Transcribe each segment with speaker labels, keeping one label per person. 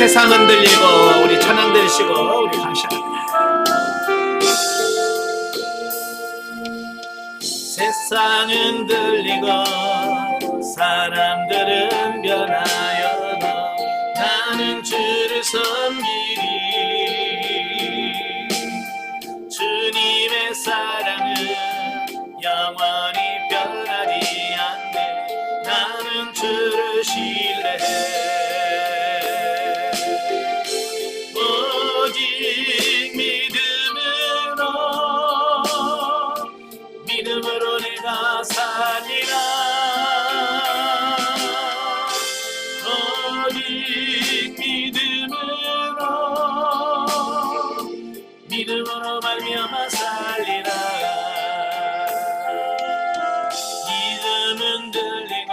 Speaker 1: 세상은 들리고 우리 찬양 들으시고 우리 감사합니다. 세상은 들리고 사람들은 변하여도 나는 주를 섬기리. 주님의 사랑은 영원히 변하지 않네. 나는 주를 신뢰해. 오직 믿음으로 내가 살리라. 오직 믿음으로 말미암아 살리라. 믿음은 들리고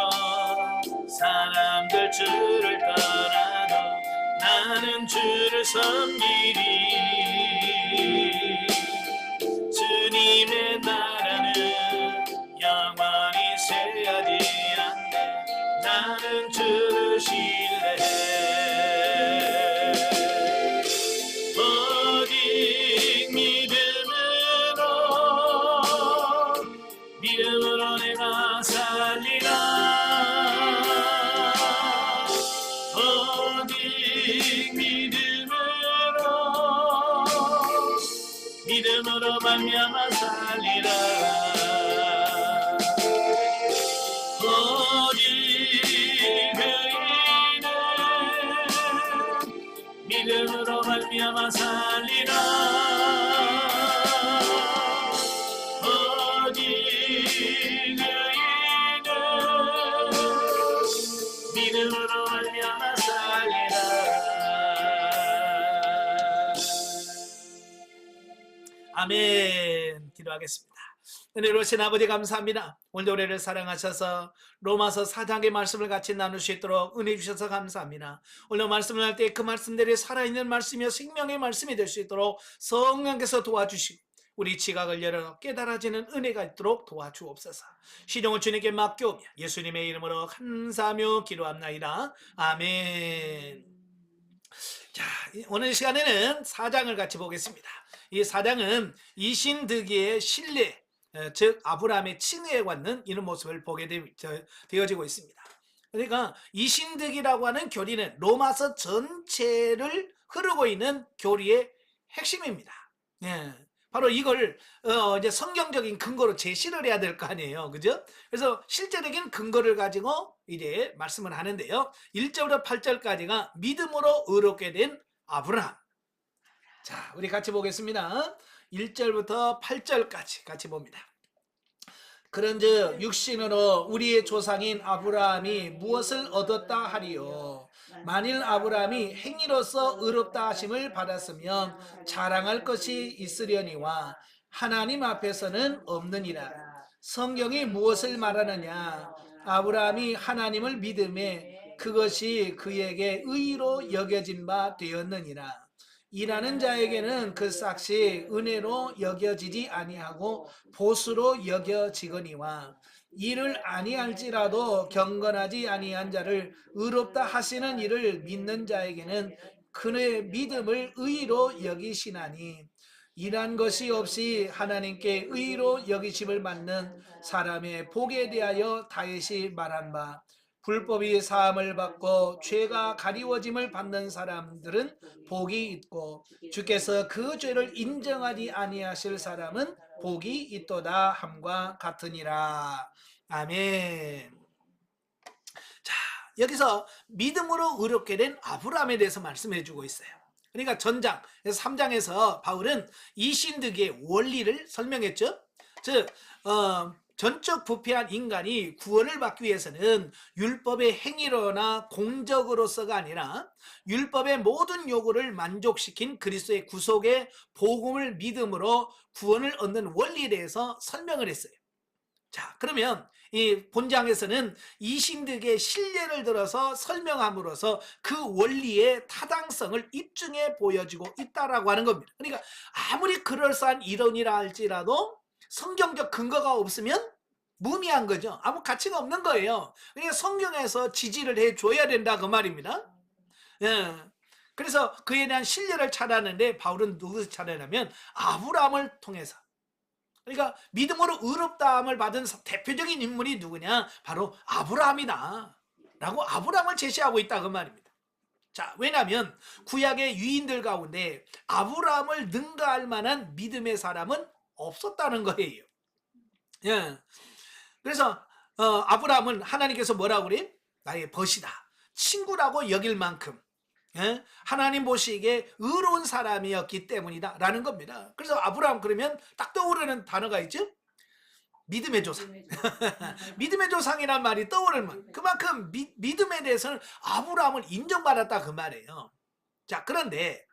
Speaker 1: 사람들 주를 떠나도 나는 주를 섬기리. 주님의 나라는 영원히 쇠하지 않네. 나는 주를 신뢰해. 오직 믿음으로 내가 살리라. 오직 믿음으로 말미암아 살리라. 오직 믿음으로 말미암아 살리라. 오직 믿음으로 말미암아 살리라. 아멘. 기도하겠습니다. 은혜로우신 아버지 감사합니다. 오늘 우리를 사랑하셔서 로마서 4장의 말씀을 같이 나눌 수 있도록 은혜 주셔서 감사합니다. 오늘 말씀을 할 때 그 말씀들이 살아있는 말씀이며 생명의 말씀이 될 수 있도록 성령께서 도와주시고 우리 지각을 열어 깨달아지는 은혜가 있도록 도와주옵소서. 시종을 주님께 맡겨오며 예수님의 이름으로 감사하며 기도합나이다. 아멘. 자, 오늘 시간에는 4장을 같이 보겠습니다. 이 4장은 이신득이의 신뢰, 즉 아브라함의 칭의에 관한 이런 모습을 보게 되어지고 있습니다. 그러니까 이신득이라고 하는 교리는 로마서 전체를 흐르고 있는 교리의 핵심입니다. 바로 이걸 이제 성경적인 근거로 제시를 해야 될 거 아니에요, 그죠? 그래서 실제적인 근거를 가지고 이제 말씀을 하는데요. 1절부터 8절까지가 믿음으로 의롭게 된 아브라함. 자, 우리 같이 보겠습니다. 1절부터 8절까지 같이 봅니다. 그런즉 육신으로 우리의 조상인 아브라함이 무엇을 얻었다 하리요? 만일 아브라함이 행위로서 의롭다 하심을 받았으면 자랑할 것이 있으려니와 하나님 앞에서는 없느니라. 성경이 무엇을 말하느냐? 아브라함이 하나님을 믿음에 그것이 그에게 의로 여겨진 바 되었느니라. 일하는 자에게는 그 삭시 은혜로 여겨지지 아니하고 보수로 여겨지거니와 일을 아니할지라도 경건하지 아니한 자를 의롭다 하시는 이를 믿는 자에게는 그의 믿음을 의로 여기시나니 일한 것이 없이 하나님께 의로 여기심을 받는 사람의 복에 대하여 다윗이 말한 바 불법이 사함을 받고 죄가 가리워짐을 받는 사람들은 복이 있고 주께서 그 죄를 인정하지 아니하실 사람은 복이 있도다 함과 같으니라. 아멘. 자, 여기서 믿음으로 의롭게 된 아브라함에 대해서 말씀해 주고 있어요. 그러니까 전장 3장에서 바울은 이신득의 원리를 설명했죠. 즉 전적 부패한 인간이 구원을 받기 위해서는 율법의 행위로나 공적으로서가 아니라 율법의 모든 요구를 만족시킨 그리스도의 구속의 복음을 믿음으로 구원을 얻는 원리에 대해서 설명을 했어요. 자, 그러면 이 본장에서는 이신득의 신뢰를 들어서 설명함으로써 그 원리의 타당성을 입증해 보여지고 있다라고 하는 겁니다. 그러니까 아무리 그럴싸한 이론이라 할지라도 성경적 근거가 없으면 무미한 거죠. 아무 가치가 없는 거예요. 그러니까 성경에서 지지를 해줘야 된다 그 말입니다. 예. 그래서 그에 대한 신뢰를 찾았는데 바울은 누구를 찾았냐면 아브라함을 통해서. 그러니까 믿음으로 의롭다함을 받은 대표적인 인물이 누구냐? 바로 아브라함이다 라고 아브라함을 제시하고 있다 그 말입니다. 자, 왜냐하면 구약의 유인들 가운데 아브라함을 능가할 만한 믿음의 사람은 없었다는 거예요. 예. 그래서 아브라함은 하나님께서 뭐라고 그래? 나의 벗이다, 친구라고 여길 만큼 하나님 보시기에 의로운 사람이었기 때문이다 라는 겁니다. 그래서 아브라함 그러면 딱 떠오르는 단어가 있죠? 믿음의 조상. 믿음의 조상이란 말이 떠오르면 그만큼 믿음에 대해서는 아브라함을 인정받았다 그 말이에요. 자, 그런데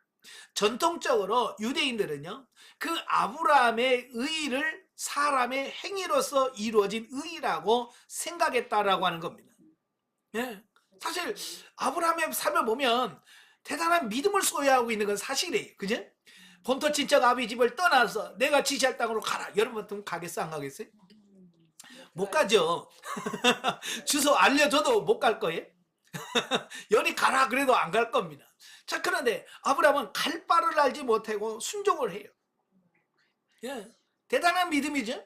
Speaker 1: 전통적으로 유대인들은요, 그 아브라함의 의를 사람의 행위로서 이루어진 의라고 생각했다라고 하는 겁니다. 예. 사실 아브라함의 삶을 보면 대단한 믿음을 소유하고 있는 건 사실이에요. 그죠? 본토 친척 아비 집을 떠나서 내가 지시할 땅으로 가라. 여러분 가겠어 안 가겠어요? 못 가죠. 주소 알려줘도 못 갈 거예요. 연이 가라 그래도 안 갈 겁니다. 자, 그런데 아브라함은 갈 바를 알지 못하고 순종을 해요. 예. 대단한 믿음이죠.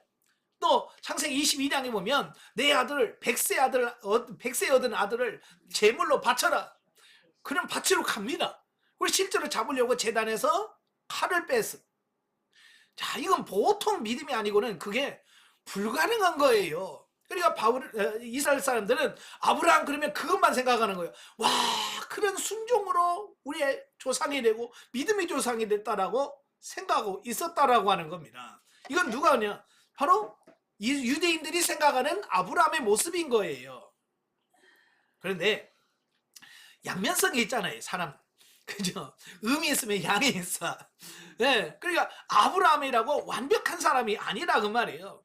Speaker 1: 또 창세기 22장에 보면 내 아들 백세 얻은 아들을 제물로 바쳐라. 그럼 바치러 갑니다. 우리 실제로 잡으려고 제단에서 칼을 뺐어. 자, 이건 보통 믿음이 아니고는 그게 불가능한 거예요. 그러니까 이스라엘 사람들은 아브라함 그러면 그것만 생각하는 거예요. 와, 그런 순종으로 우리의 조상이 되고 믿음의 조상이 됐다라고 생각하고 있었다라고 하는 겁니다. 이건 누가 하냐? 바로 이 유대인들이 생각하는 아브라함의 모습인 거예요. 그런데 양면성이 있잖아요, 사람. 그죠? 음이 있으면 양이 있어. 네, 그러니까 아브라함이라고 완벽한 사람이 아니라 그 말이에요.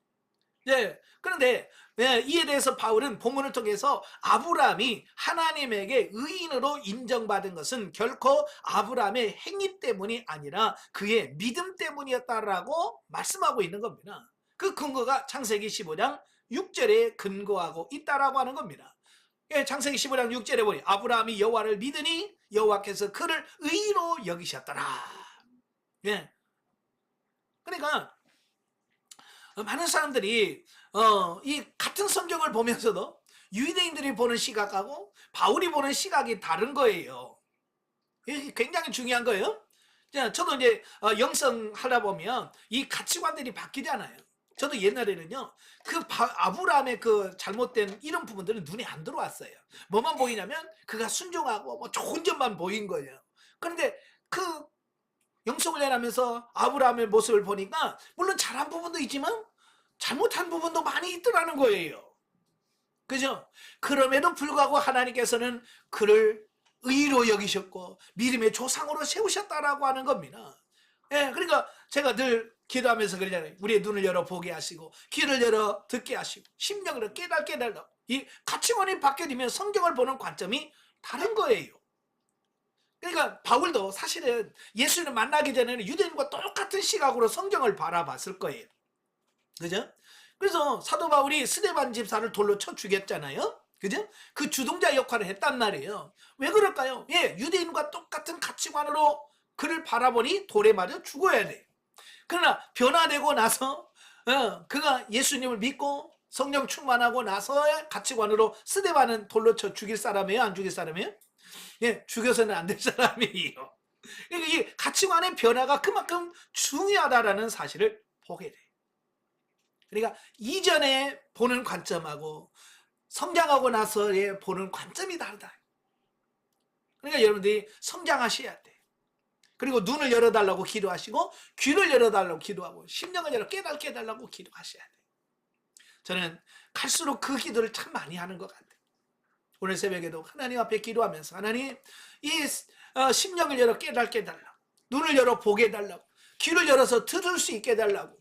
Speaker 1: 네, 그런데 이에 대해서 바울은 본문을 통해서 아브라함이 하나님에게 의인으로 인정받은 것은 결코 아브라함의 행위 때문이 아니라 그의 믿음 때문이었다라고 말씀하고 있는 겁니다. 그 근거가 창세기 15장 6절에 근거하고 있다라고 하는 겁니다. 창세기 15장 6절에 보니 아브라함이 여호와를 믿으니 여호와께서 그를 의로 여기셨더라. 예. 그러니까 많은 사람들이 이 같은 성경을 보면서도 유대인들이 보는 시각하고 바울이 보는 시각이 다른 거예요. 이게 굉장히 중요한 거예요. 저도 이제 영성 하다 보면 이 가치관들이 바뀌잖아요. 저도 옛날에는요, 아브라함의 그 잘못된 이런 부분들은 눈에 안 들어왔어요. 뭐만 보이냐면 그가 순종하고 뭐 좋은 점만 보인 거예요. 그런데 그 영성을 내라면서 아브라함의 모습을 보니까 물론 잘한 부분도 있지만 잘못한 부분도 많이 있더라는 거예요. 그죠? 그럼에도 불구하고 하나님께서는 그를 의로 여기셨고 믿음의 조상으로 세우셨다라고 하는 겁니다. 예, 그러니까 제가 늘 기도하면서 그러잖아요. 우리의 눈을 열어 보게 하시고 귀를 열어 듣게 하시고 심령으로 깨닫게 해달라고. 이 가치관이 바뀌어지면 성경을 보는 관점이 다른 거예요. 그러니까 바울도 사실은 예수를 만나기 전에는 유대인과 똑같은 시각으로 성경을 바라봤을 거예요. 그죠? 그래서 사도 바울이 스데반 집사를 돌로 쳐 죽였잖아요. 그죠? 그 주동자 역할을 했단 말이에요. 왜 그럴까요? 예, 유대인과 똑같은 가치관으로 그를 바라보니 돌에 맞아 죽어야 돼. 그러나 변화되고 나서 그가 예수님을 믿고 성령 충만하고 나서의 가치관으로 스데반은 돌로 쳐 죽일 사람이에요? 안 죽일 사람이에요? 예, 죽여서는 안 될 사람이에요. 그러니까 이 가치관의 변화가 그만큼 중요하다라는 사실을 보게 돼요. 그러니까 이전에 보는 관점하고 성장하고 나서의 보는 관점이 다르다. 그러니까 여러분들이 성장하셔야 돼. 그리고 눈을 열어달라고 기도하시고 귀를 열어달라고 기도하고 심령을 열어 깨닫게 해달라고 기도하셔야 돼. 저는 갈수록 그 기도를 참 많이 하는 것 같아요. 오늘 새벽에도 하나님 앞에 기도하면서 하나님 이 심령을 열어 깨닫게 해달라고, 눈을 열어 보게 해달라고, 귀를 열어서 들을 수 있게 해달라고.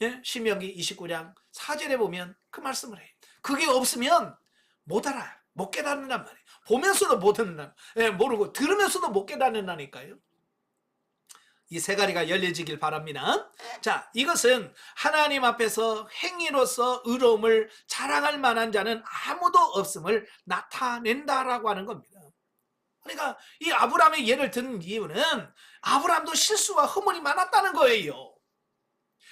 Speaker 1: 예? 신명기 29장 4절에 보면 그 말씀을 해요. 그게 없으면 못 알아요. 못 깨닫는단 말이에요. 보면서도 못 듣는다. 예, 모르고 들으면서도 못 깨닫는다니까요. 이 세 가지가 열려지길 바랍니다. 자, 이것은 하나님 앞에서 행위로서 의로움을 자랑할 만한 자는 아무도 없음을 나타낸다라고 하는 겁니다. 그러니까 이 아브라함의 예를 든 이유는 아브라함도 실수와 허물이 많았다는 거예요.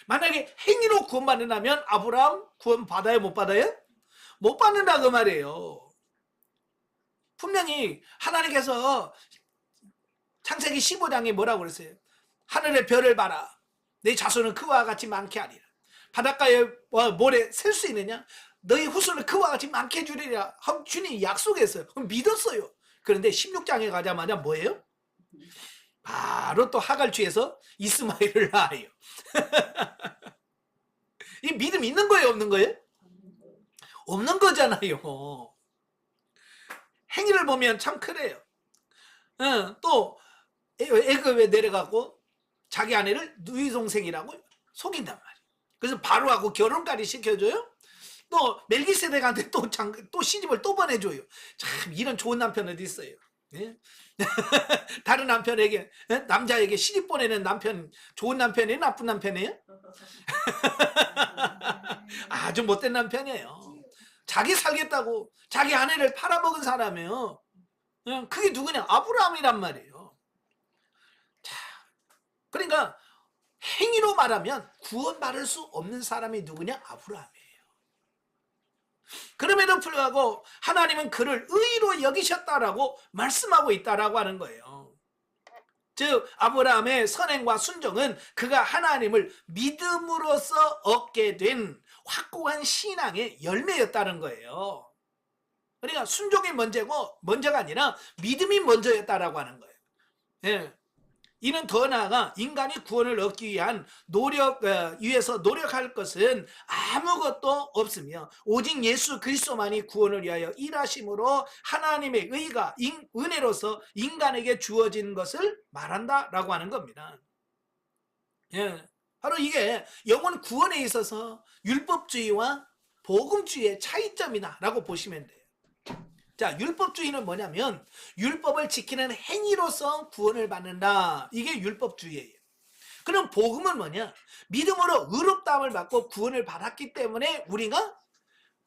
Speaker 1: 만약에 행위로 구원받는다면 아브라함 구원 받아요, 못 받아요? 못 받는다 그 말이에요. 분명히 하나님께서 창세기 15장에 뭐라고 그랬어요? 하늘의 별을 봐라. 내 자손은 그와 같이 많게 하리라. 바닷가에 모래 셀 수 있느냐? 너희 후손은 그와 같이 많게 해주리라. 주님이 약속했어요. 그럼 믿었어요. 그런데 16장에 가자마자 뭐예요? 바로 또 하갈주에서 이스마엘을 낳아요. 이 믿음 있는 거예요, 없는 거예요? 없는 거잖아요. 행위를 보면 참 그래요. 또 애굽에 내려가고 자기 아내를 누이 동생이라고 속인단 말이에요. 그래서 바로하고 결혼까지 시켜줘요. 또 멜기세덱한테 또 시집을 또 보내줘요. 참 이런 좋은 남편 어디 있어요? 예? 다른 남편에게 남자에게 시집 보내는 남편 좋은 남편이에요? 나쁜 남편이에요? 아주 못된 남편이에요. 자기 살겠다고 자기 아내를 팔아먹은 사람이에요. 그게 누구냐? 아브라함이란 말이에요. 자, 그러니까 행위로 말하면 구원받을 수 없는 사람이 누구냐? 아브라함이에요. 그럼에도 불구하고 하나님은 그를 의로 여기셨다라고 말씀하고 있다라고 하는 거예요. 즉 아브라함의 선행과 순종은 그가 하나님을 믿음으로써 얻게 된 확고한 신앙의 열매였다는 거예요. 그러니까 순종이 먼저가 아니라 믿음이 먼저였다라고 하는 거예요. 예. 이는 더 나아가 인간이 구원을 얻기 위한 위해서 노력할 것은 아무것도 없으며 오직 예수 그리스도만이 구원을 위하여 일하심으로 하나님의 의가 은혜로서 인간에게 주어진 것을 말한다라고 하는 겁니다. 예. 바로 이게 영혼 구원에 있어서 율법주의와 복음주의의 차이점이다라고 보시면 돼요. 자, 율법주의는 뭐냐면 율법을 지키는 행위로서 구원을 받는다. 이게 율법주의예요. 그럼 복음은 뭐냐? 믿음으로 의롭다함을 받고 구원을 받았기 때문에 우리가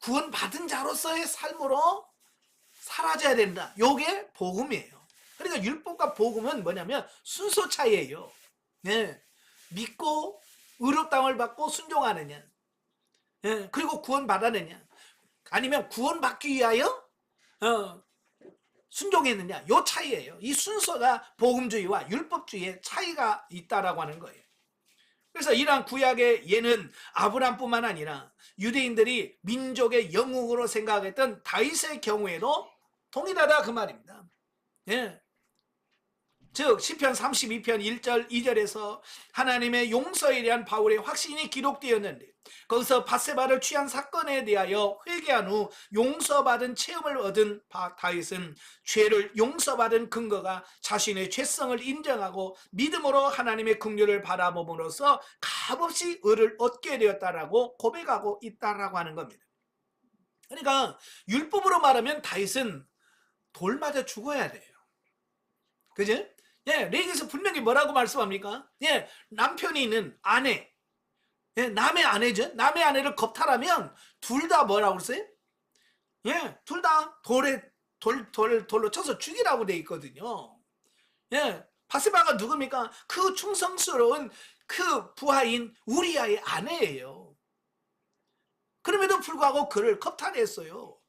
Speaker 1: 구원받은 자로서의 삶으로 살아져야 된다. 이게 복음이에요. 그러니까 율법과 복음은 뭐냐면 순서 차이예요. 네. 믿고 의롭다함을 받고 순종하느냐, 네. 그리고 구원받았느냐, 아니면 구원받기 위하여 순종했느냐, 요 차이예요. 이 순서가 복음주의와 율법주의의 차이가 있다라고 하는 거예요. 그래서 이러한 구약의 예는 아브람뿐만 아니라 유대인들이 민족의 영웅으로 생각했던 다윗의 경우에도 동일하다 그 말입니다. 예. 즉 시편 32편 1절 2절에서 하나님의 용서에 대한 바울의 확신이 기록되었는데 거기서 밧세바를 취한 사건에 대하여 회개한 후 용서받은 체험을 얻은 다윗은 죄를 용서받은 근거가 자신의 죄성을 인정하고 믿음으로 하나님의 긍휼을 바라봄으로써 값없이 의를 얻게 되었다라고 고백하고 있다라고 하는 겁니다. 그러니까 율법으로 말하면 다윗은 돌 맞아 죽어야 돼요. 그죠? 예, 레위기에서 분명히 뭐라고 말씀합니까? 예, 남편이 있는 아내, 예, 남의 아내죠. 남의 아내를 겁탈하면 둘 다 뭐라고 그랬어요? 예, 둘 다 돌로 쳐서 죽이라고 돼 있거든요. 예, 바세바가 누굽니까? 그 충성스러운 그 부하인 우리아의 아내예요. 그럼에도 불구하고 그를 겁탈했어요.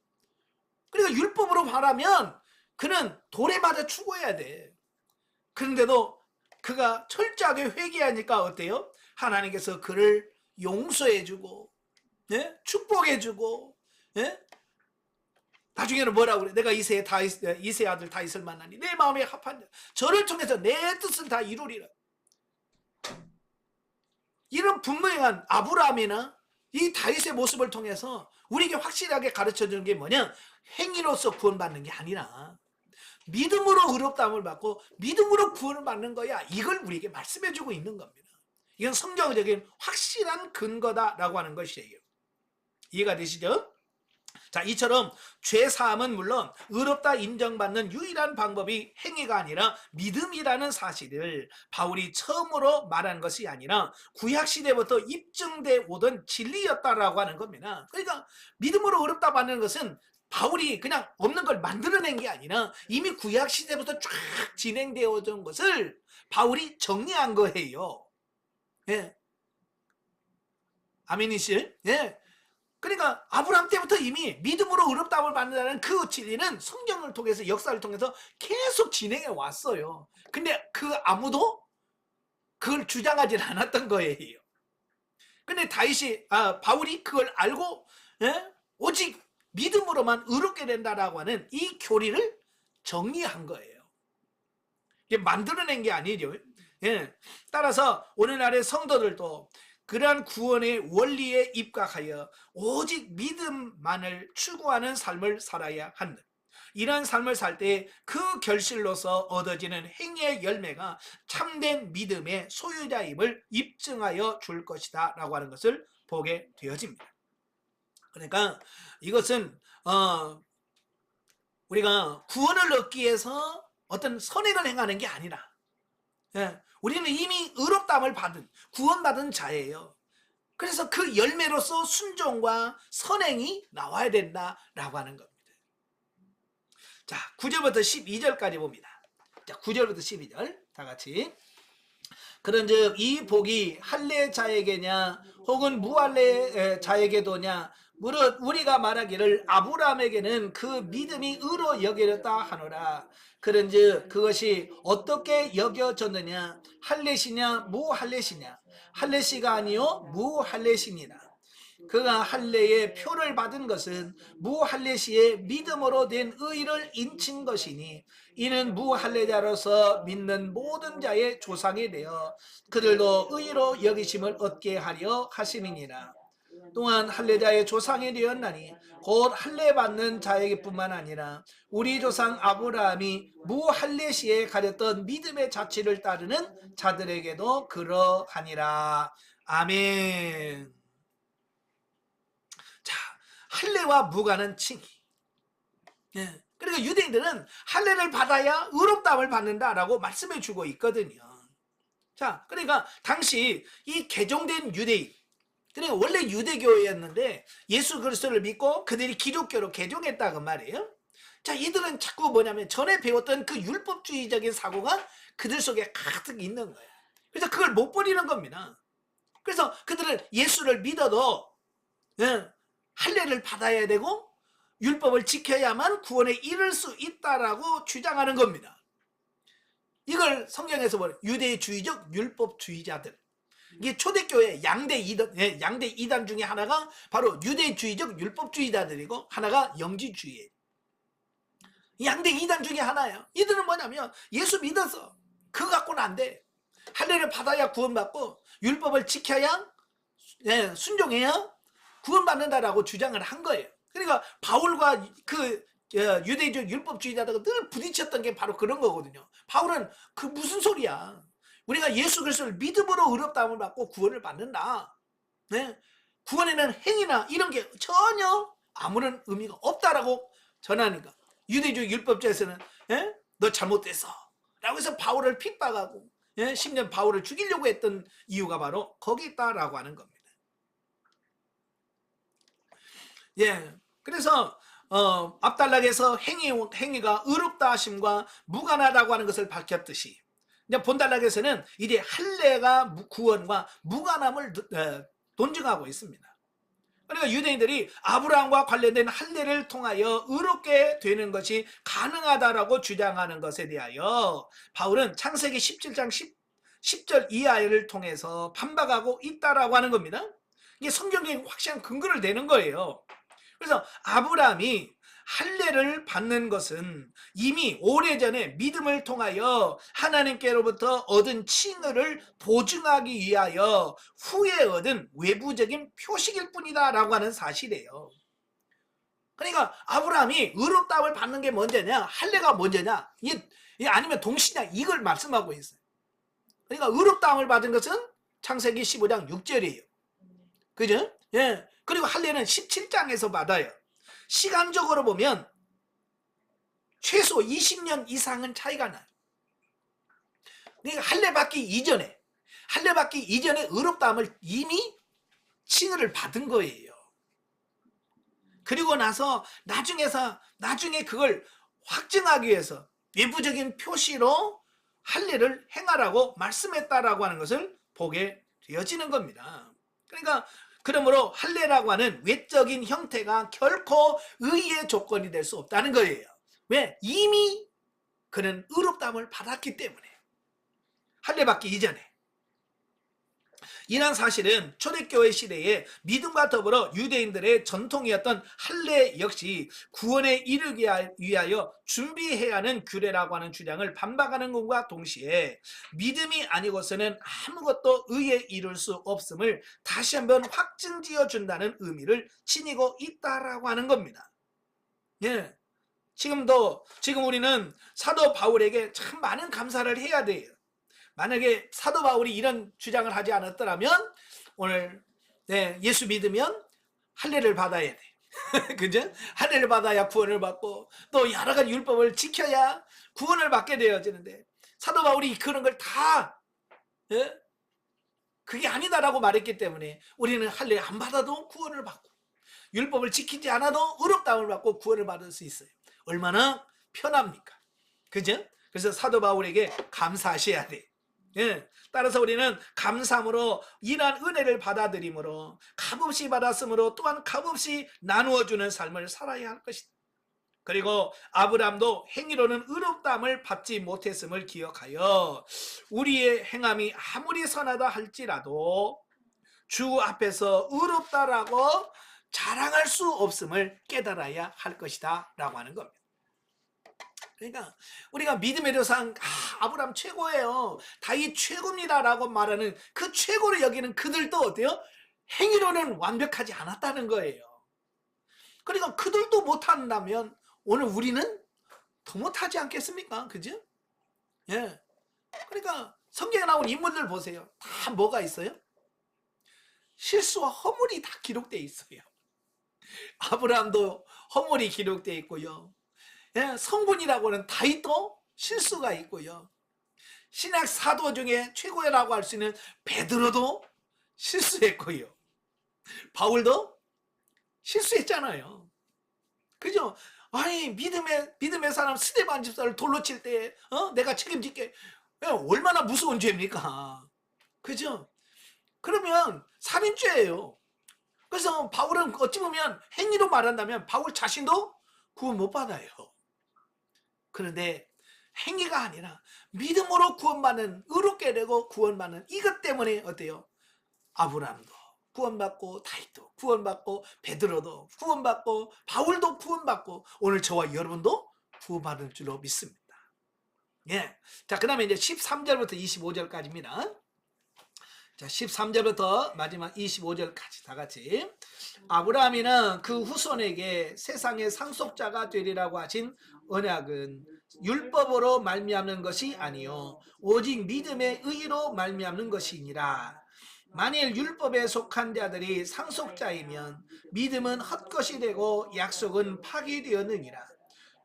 Speaker 1: 그러니까 율법으로 말하면 그는 돌에 맞아 죽어야 돼. 그런데도 그가 철저하게 회개하니까 어때요? 하나님께서 그를 용서해주고, 예? 축복해주고, 예? 나중에는 뭐라고 그래? 내가 이세 아들 다윗을 만나니 내 마음에 합한 자, 저를 통해서 내 뜻을 다 이루리라. 이런 분명한 아브라함이나 이 다윗의 모습을 통해서 우리에게 확실하게 가르쳐주는 게 뭐냐? 행위로서 구원받는 게 아니라 믿음으로 의롭다함을 받고 믿음으로 구원을 받는 거야. 이걸 우리에게 말씀해주고 있는 겁니다. 이건 성경적인 확실한 근거다라고 하는 것이에요. 이해가 되시죠? 자, 이처럼 죄사함은 물론 의롭다 인정받는 유일한 방법이 행위가 아니라 믿음이라는 사실을 바울이 처음으로 말한 것이 아니라 구약시대부터 입증돼 오던 진리였다라고 하는 겁니다. 그러니까 믿음으로 의롭다 받는 것은 바울이 그냥 없는 걸 만들어낸 게 아니라 이미 구약 시대부터 쫙 진행되어진 것을 바울이 정리한 거예요. 예. 아멘이실? 예. 그러니까 아브라함 때부터 이미 믿음으로 의롭다함을 받는다는 그 진리는 성경을 통해서, 역사를 통해서 계속 진행해 왔어요. 근데 아무도 그걸 주장하지 않았던 거예요. 근데 바울이 그걸 알고, 예? 오직 믿음으로만 의롭게 된다라고 하는 이 교리를 정리한 거예요. 이게 만들어낸 게 아니죠. 예. 따라서 오늘날의 성도들도 그러한 구원의 원리에 입각하여 오직 믿음만을 추구하는 삶을 살아야 한다. 이러한 삶을 살 때 그 결실로서 얻어지는 행위의 열매가 참된 믿음의 소유자임을 입증하여 줄 것이다 라고 하는 것을 보게 되어집니다. 그러니까 이것은 우리가 구원을 얻기 위해서 어떤 선행을 행하는 게 아니라, 예, 우리는 이미 의롭다함을 받은, 구원받은 자예요. 그래서 그 열매로서 순종과 선행이 나와야 된다라고 하는 겁니다. 자, 9절부터 12절까지 봅니다. 자, 9절부터 12절 다 같이. 그런즉 이 복이 할례 자에게냐 혹은 무할례 자에게도냐, 무릇 우리가 말하기를 아브라함에게는 그 믿음이 의로 여겨졌다 하노라. 그런즉 그것이 어떻게 여겨졌느냐, 할례시냐 무할례시냐, 할례시가 아니요 무할례시니라. 그가 할례의 표를 받은 것은 무할례시의 믿음으로 된 의를 인친 것이니, 이는 무할례자로서 믿는 모든 자의 조상이 되어 그들도 의로 여기심을 얻게 하려 하심이니라. 또한 할례자의 조상이 되었나니 곧 할례 받는 자에게뿐만 아니라 우리 조상 아브라함이 무할례시에 가졌던 믿음의 자취를 따르는 자들에게도 그러하니라. 아멘. 자, 할례와 무가는 칭의. 예. 그러니까 유대인들은 할례를 받아야 의롭다함을 받는다라고 말씀해 주고 있거든요. 자, 그러니까 당시 이 개종된 유대인, 그러니까 원래 유대교였는데 예수 그리스도를 믿고 그들이 기독교로 개종했다고 말이에요. 자, 이들은 자꾸 뭐냐면 전에 배웠던 그 율법주의적인 사고가 그들 속에 가득 있는 거예요. 그래서 그걸 못 버리는 겁니다. 그래서 그들은 예수를 믿어도, 예, 할례를 받아야 되고 율법을 지켜야만 구원에 이를 수 있다라고 주장하는 겁니다. 이걸 성경에서 보면 유대주의적 율법주의자들, 이게 초대교회 양대 이단 중에 하나가 바로 유대주의적 율법주의자들이고 하나가 영지주의예요. 양대 이단 중에 하나예요. 이들은 뭐냐면 예수 믿어서 그거 갖고는 안 돼. 할례를 받아야 구원받고 율법을 지켜야, 순종해야 구원받는다라고 주장을 한 거예요. 그러니까 바울과 그 유대적 율법주의자들과 늘 부딪혔던 게 바로 그런 거거든요. 바울은 그 무슨 소리야, 우리가 예수 그리스도를 믿음으로 의롭다함을 받고 구원을 받는다, 네? 구원에는 행위나 이런 게 전혀 아무런 의미가 없다라고 전하니까 유대적 율법주의에서는, 너 잘못됐어 라고 해서 바울을 핍박하고, 10년 바울을 죽이려고 했던 이유가 바로 거기 있다라고 하는 겁니다. 예, 그래서 앞단락에서 행위가 의롭다 하심과 무관하다고 하는 것을 밝혔듯이, 이제 본단락에서는 이제 할례가 구원과 무관함을 논증하고 있습니다. 그러니까 유대인들이 아브라함과 관련된 할례를 통하여 의롭게 되는 것이 가능하다라고 주장하는 것에 대하여 바울은 창세기 17장 10절 이하를 통해서 반박하고 있다라고 하는 겁니다. 이게 성경적인 확실한 근거를 내는 거예요. 그래서 아브라함이 할례를 받는 것은 이미 오래전에 믿음을 통하여 하나님께로부터 얻은 칭의를 보증하기 위하여 후에 얻은 외부적인 표식일 뿐이다 라고 하는 사실이에요. 그러니까 아브라함이 의롭다함을 받는 게 먼저냐, 할례가 먼저냐, 이게 아니면 동시냐, 이걸 말씀하고 있어요. 그러니까 의롭다함을 받은 것은 창세기 15장 6절이에요. 그죠? 예. 그리고 할례는 17장에서 받아요. 시간적으로 보면 최소 20년 이상은 차이가 나요. 그러니까 할례 받기 이전에 의롭다함을 이미 칭의를 받은 거예요. 그리고 나서 나중에 그걸 확증하기 위해서 외부적인 표시로 할례를 행하라고 말씀했다라고 하는 것을 보게 되어지는 겁니다. 그러니까 그러므로 할례라고 하는 외적인 형태가 결코 의의 조건이 될 수 없다는 거예요. 왜? 이미 그는 의롭다함을 받았기 때문에. 할례 받기 이전에. 이런 사실은 초대교회 시대에 믿음과 더불어 유대인들의 전통이었던 할례 역시 구원에 이르기 위하여 준비해야 하는 규례라고 하는 주장을 반박하는 것과 동시에 믿음이 아니고서는 아무것도 의에 이룰 수 없음을 다시 한번 확증지어 준다는 의미를 지니고 있다라고 하는 겁니다. 예. 지금 우리는 사도 바울에게 참 많은 감사를 해야 돼요. 만약에 사도 바울이 이런 주장을 하지 않았더라면 오늘 예수 믿으면 할례를 받아야 돼. 그죠? 할례를 받아야 구원을 받고 또 여러 가지 율법을 지켜야 구원을 받게 되어지는데 사도 바울이 그런 걸 다 그게 아니다라고 말했기 때문에 우리는 할례 안 받아도 구원을 받고 율법을 지키지 않아도 의롭다움을 받고 구원을 받을 수 있어요. 얼마나 편합니까? 그죠? 그래서 사도 바울에게 감사하셔야 돼. 예. 따라서 우리는 감사함으로 이러한 은혜를 받아들임으로 값없이 받았으므로 또한 값없이 나누어주는 삶을 살아야 할 것이다. 그리고 아브라함도 행위로는 의롭다함을 받지 못했음을 기억하여 우리의 행함이 아무리 선하다 할지라도 주 앞에서 의롭다라고 자랑할 수 없음을 깨달아야 할 것이다 라고 하는 겁니다. 그러니까 우리가 믿음의 조상 아브라함 최고예요, 다윗 최고입니다 라고 말하는 그 최고로 여기는 그들도 어때요? 행위로는 완벽하지 않았다는 거예요. 그러니까 그들도 못한다면 오늘 우리는 더 못하지 않겠습니까? 그죠? 예. 그러니까 성경에 나온 인물들 보세요. 다 뭐가 있어요? 실수와 허물이 다 기록되어 있어요. 아브라함도 허물이 기록되어 있고요. 예, 성분이라고는 다윗도 실수가 있고요. 신약 사도 중에 최고라고 할 수 있는 베드로도 실수했고요. 바울도 실수했잖아요. 그죠? 아니 믿음의 사람 스데반 집사를 돌로 칠 때 내가 책임질게. 얼마나 무서운 죄입니까? 그죠? 그러면 살인죄예요. 그래서 바울은 어찌 보면 행위로 말한다면 바울 자신도 구원 못 받아요. 그런데 행위가 아니라 믿음으로 구원받는, 의롭게 되고 구원받는 이것 때문에 어때요? 아브라함도 구원받고 다윗도 구원받고 베드로도 구원받고 바울도 구원받고 오늘 저와 여러분도 구원받을 줄로 믿습니다. 예. 자, 그 다음에 이제 13절부터 25절까지입니다. 자, 13절부터 마지막 25절까지 다 같이. 아브라함이는 그 후손에게 세상의 상속자가 되리라고 하신 언약은 율법으로 말미암는 것이 아니요 오직 믿음의 의로 말미암는 것이니라. 만일 율법에 속한 자들이 상속자이면 믿음은 헛것이 되고 약속은 파기되었느니라.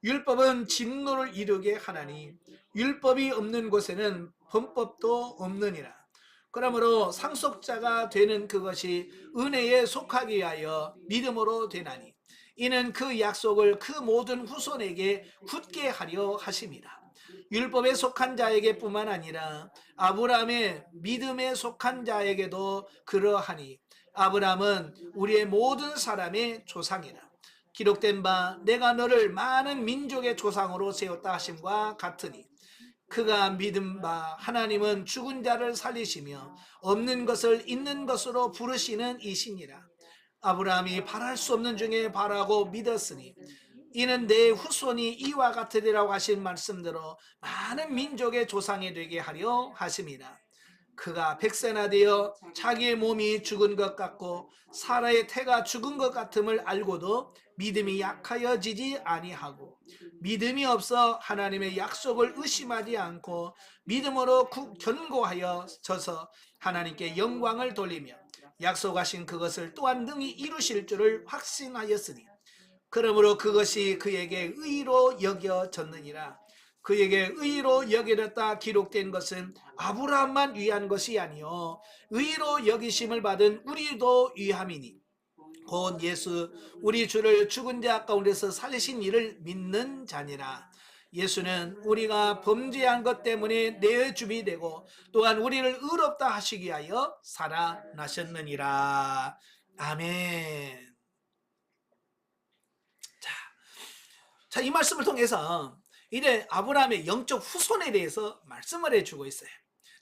Speaker 1: 율법은 진노를 이루게 하나니 율법이 없는 곳에는 범법도 없느니라. 그러므로 상속자가 되는 그것이 은혜에 속하기 위하여 믿음으로 되나니 이는 그 약속을 그 모든 후손에게 굳게 하려 하심이라. 율법에 속한 자에게 뿐만 아니라 아브라함의 믿음에 속한 자에게도 그러하니 아브라함은 우리의 모든 사람의 조상이라. 기록된 바 내가 너를 많은 민족의 조상으로 세웠다 하심과 같으니 그가 믿은 바 하나님은 죽은 자를 살리시며 없는 것을 있는 것으로 부르시는 이시니라. 아브라함이 바랄 수 없는 중에 바라고 믿었으니 이는 내 후손이 이와 같으리라고 하신 말씀대로 많은 민족의 조상이 되게 하려 하심이라. 그가 백세나 되어 자기의 몸이 죽은 것 같고 사라의 태가 죽은 것 같음을 알고도 믿음이 약하여지지 아니하고 믿음이 없어 하나님의 약속을 의심하지 않고 믿음으로 견고하여 져서 하나님께 영광을 돌리며 약속하신 그것을 또한 능히 이루실 줄을 확신하였으니 그러므로 그것이 그에게 의로 여겨졌느니라. 그에게 의로 여겨졌다 기록된 것은 아브라함만 위한 것이 아니요 의로 여기심을 받은 우리도 위함이니 곧 예수 우리 주를 죽은 자 가운데서 살리신 이를 믿는 자니라. 예수는 우리가 범죄한 것 때문에 내줍이 되고 또한 우리를 의롭다 하시기 위하여 살아나셨느니라. 아멘. 자, 이 말씀을 통해서 이제 아브라함의 영적 후손에 대해서 말씀을 해주고 있어요.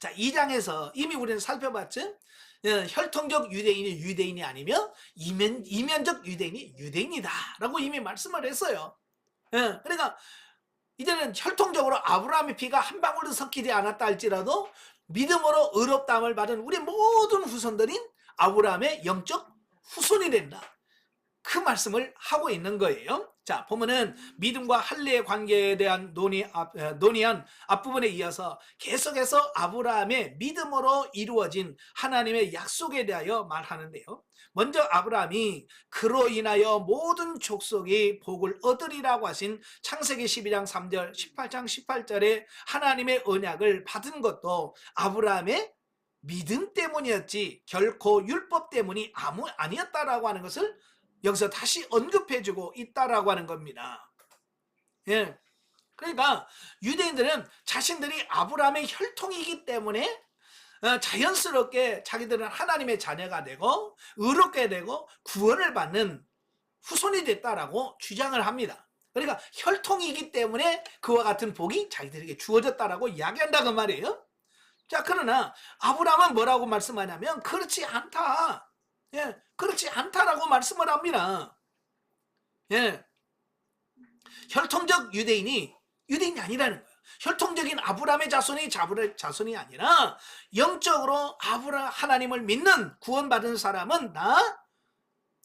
Speaker 1: 자, 2장에서 이미 우리는 살펴봤죠. 혈통적 유대인이 유대인이 아니면 이면적 유대인이 유대인이다 라고 이미 말씀을 했어요. 그러니까 이제는 혈통적으로 아브라함의 피가 한 방울도 섞이지 않았다 할지라도 믿음으로 의롭다함을 받은 우리 모든 후손들인 아브라함의 영적 후손이 된다, 그 말씀을 하고 있는 거예요. 자, 보면은 믿음과 할례의 관계에 대한 논의한 앞부분에 이어서 계속해서 아브라함의 믿음으로 이루어진 하나님의 약속에 대하여 말하는데요. 먼저 아브라함이 그로 인하여 모든 족속이 복을 얻으리라고 하신 창세기 12장 3절, 18장 18절에 하나님의 언약을 받은 것도 아브라함의 믿음 때문이었지 결코 율법 때문이 아니었다라고 하는 것을 여기서 다시 언급해주고 있다라고 하는 겁니다. 예. 그러니까 유대인들은 자신들이 아브라함의 혈통이기 때문에 자연스럽게 자기들은 하나님의 자녀가 되고 의롭게 되고 구원을 받는 후손이 됐다라고 주장을 합니다. 그러니까 혈통이기 때문에 그와 같은 복이 자기들에게 주어졌다라고 이야기한다고 말이에요. 자, 그러나 아브라함은 뭐라고 말씀하냐면 그렇지 않다. 예, 그렇지 않다라고 말씀을 합니다. 예, 혈통적 유대인이 아니라는 거예요. 혈통적인 아브라함의 자손이 아니라 영적으로 하나님을 믿는 구원받은 사람은 다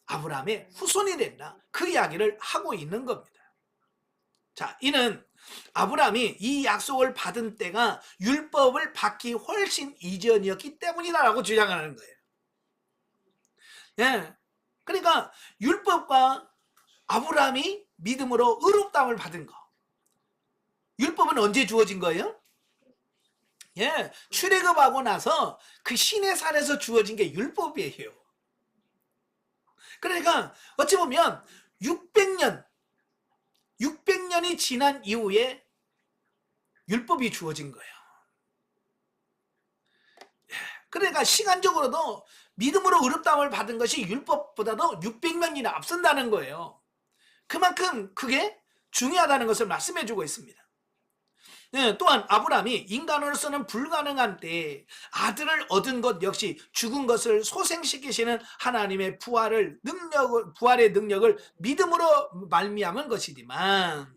Speaker 1: 아브라함의 후손이 된다, 그 이야기를 하고 있는 겁니다. 자, 이는 아브라함이 이 약속을 받은 때가 율법을 받기 훨씬 이전이었기 때문이다라고 주장하는 거예요. 예, 그러니까 율법과 아브라함이 믿음으로 의롭다함을 받은 거, 율법은 언제 주어진 거예요? 예, 출애굽하고 나서 그 시내산에서 주어진 게 율법이에요. 그러니까 어찌 보면 600년이 지난 이후에 율법이 주어진 거예요. 그러니까 시간적으로도 믿음으로 의롭다함을 받은 것이 율법보다도 600년이나 앞선다는 거예요. 그만큼 그게 중요하다는 것을 말씀해 주고 있습니다. 네, 또한 아브라함이 인간으로서는 불가능한 때에 아들을 얻은 것 역시 죽은 것을 소생시키시는 하나님의 부활의 능력을 믿음으로 말미암은 것이지만,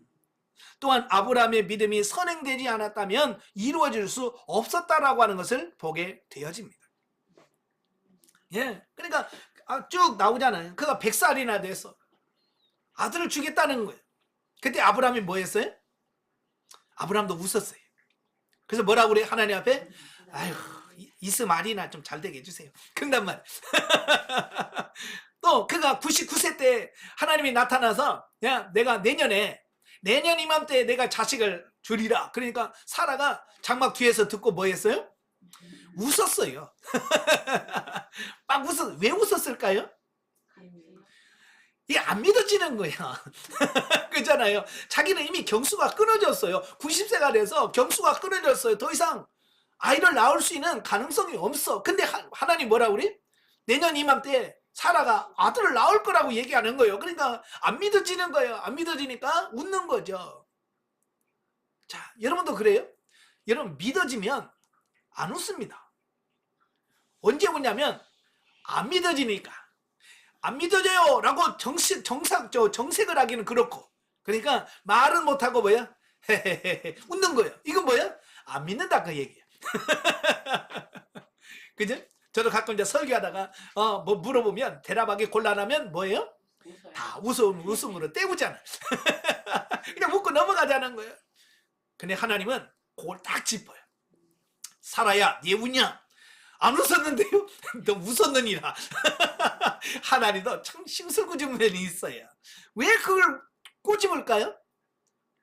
Speaker 1: 또한 아브라함의 믿음이 선행되지 않았다면 이루어질 수 없었다라고 하는 것을 보게 되어집니다. 예, 그러니까 쭉 나오잖아요. 그가 100살이나 돼서 아들을 주겠다는 거예요. 그때 아브라함이 뭐 했어요? 아브라함도 웃었어요. 그래서 뭐라고 그래? 하나님 앞에 아휴, 이스마엘이나 좀 잘 되게 해주세요. 그런단 말이에요. 또 그가 99세 때 하나님이 나타나서 야, 내가 내년 이맘때 내가 자식을 주리라. 그러니까 사라가 장막 뒤에서 듣고 뭐 했어요? 웃었어요. 막 왜 웃었을까요? 이게 안 믿어지는 거야. 그렇잖아요. 자기는 이미 경수가 끊어졌어요. 90세가 돼서 경수가 끊어졌어요. 더 이상 아이를 낳을 수 있는 가능성이 없어. 근데 하나님 뭐라고 그래? 내년 이맘때 사라가 아들을 낳을 거라고 얘기하는 거예요. 그러니까 안 믿어지는 거예요. 안 믿어지니까 웃는 거죠. 자, 여러분도 그래요? 여러분 믿어지면 안 웃습니다. 언제 웃냐면 안 믿어지니까. 안 믿어져요 라고 정색을 하기는 그렇고, 그러니까 말은 못하고 뭐야? 웃는 거예요. 이건 뭐야? 안 믿는다 그 얘기야. 그죠? 저도 가끔 이제 설교하다가 뭐 물어보면 대답하기 곤란하면 뭐예요? 다 웃음으로 때우잖아. 그냥 웃고 넘어가자는 거예요. 근데 하나님은 그걸 딱 짚어요. 사라야, 얘 웃냐? 안 웃었는데요? 너 웃었느니라. 하나님도 참 심술궂은 면이 있어요. 왜 그걸 꼬집을까요?